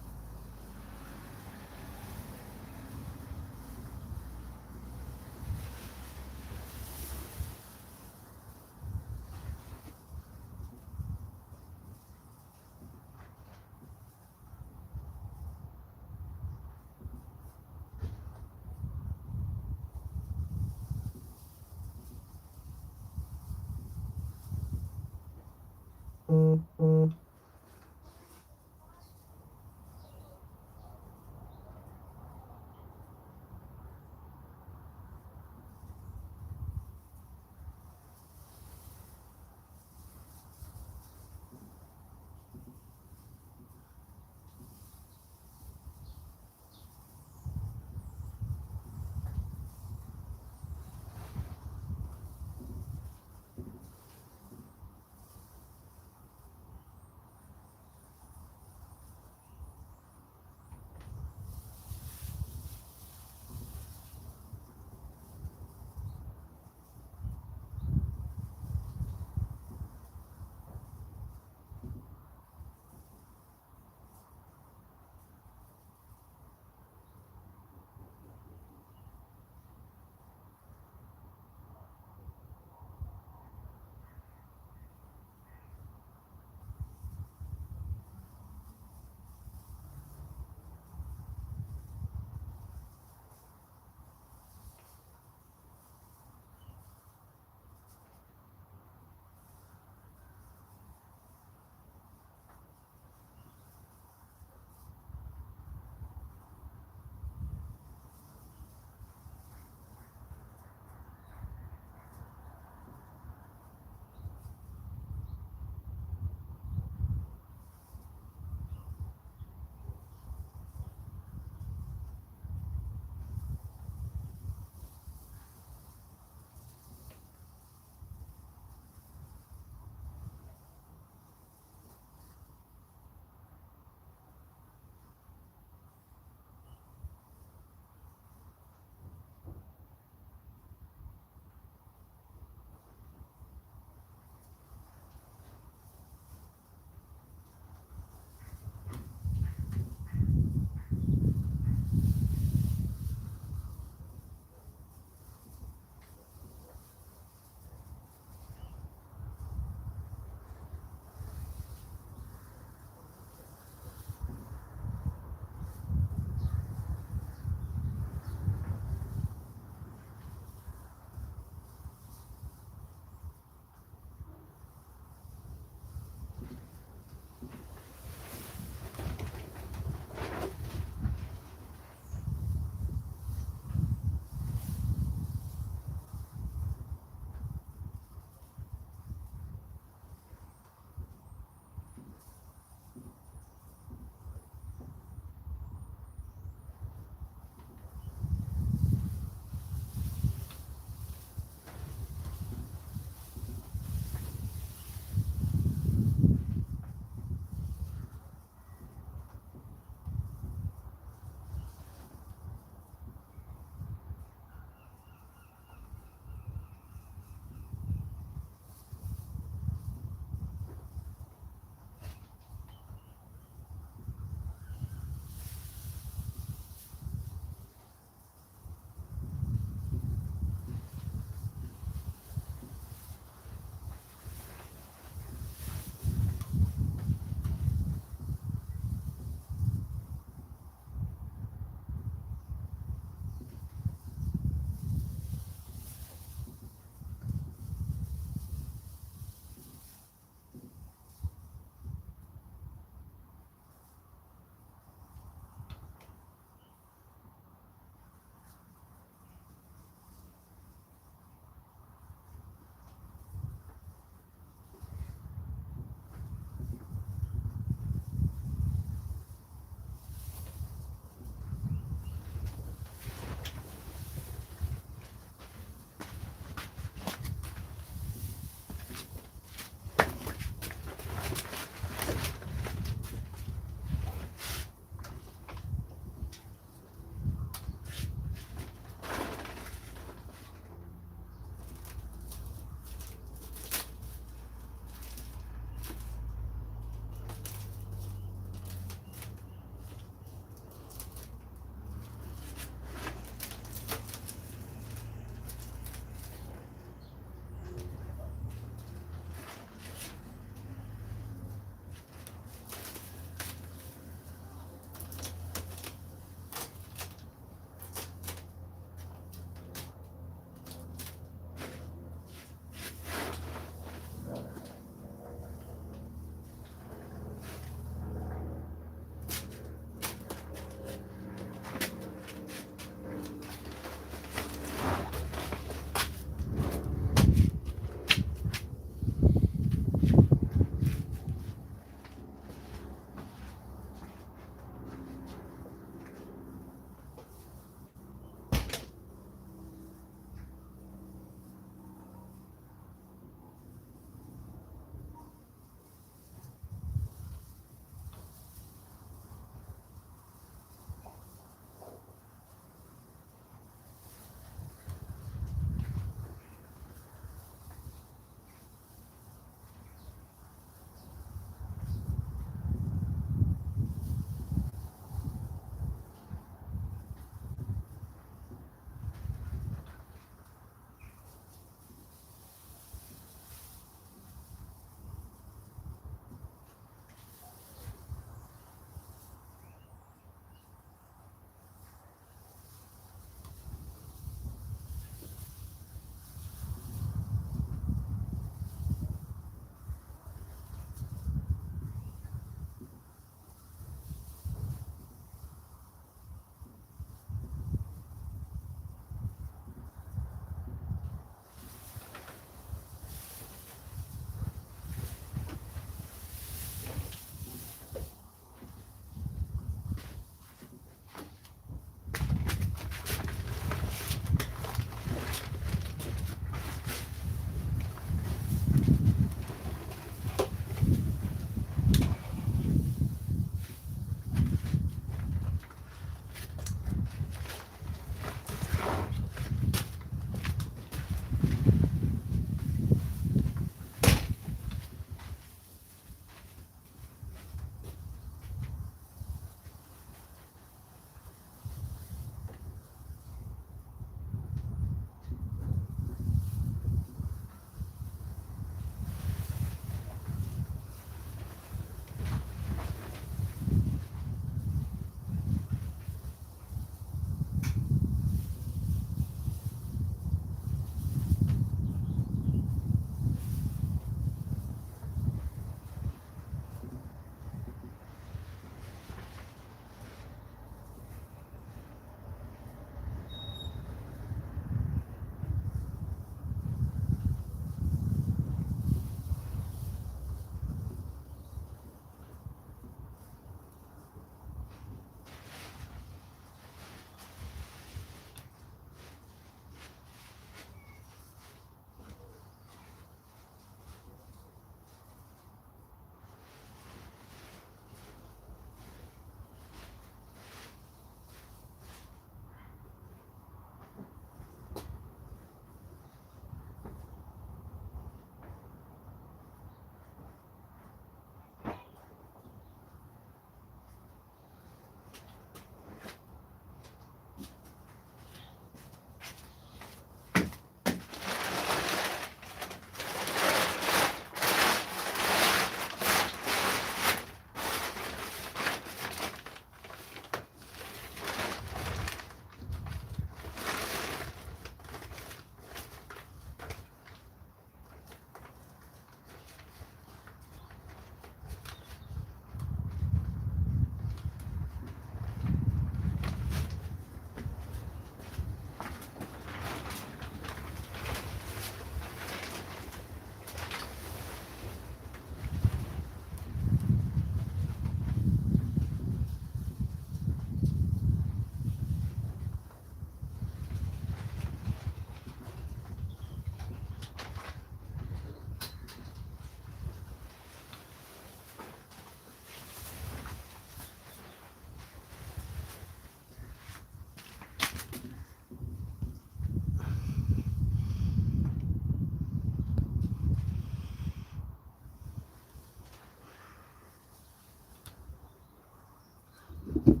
it.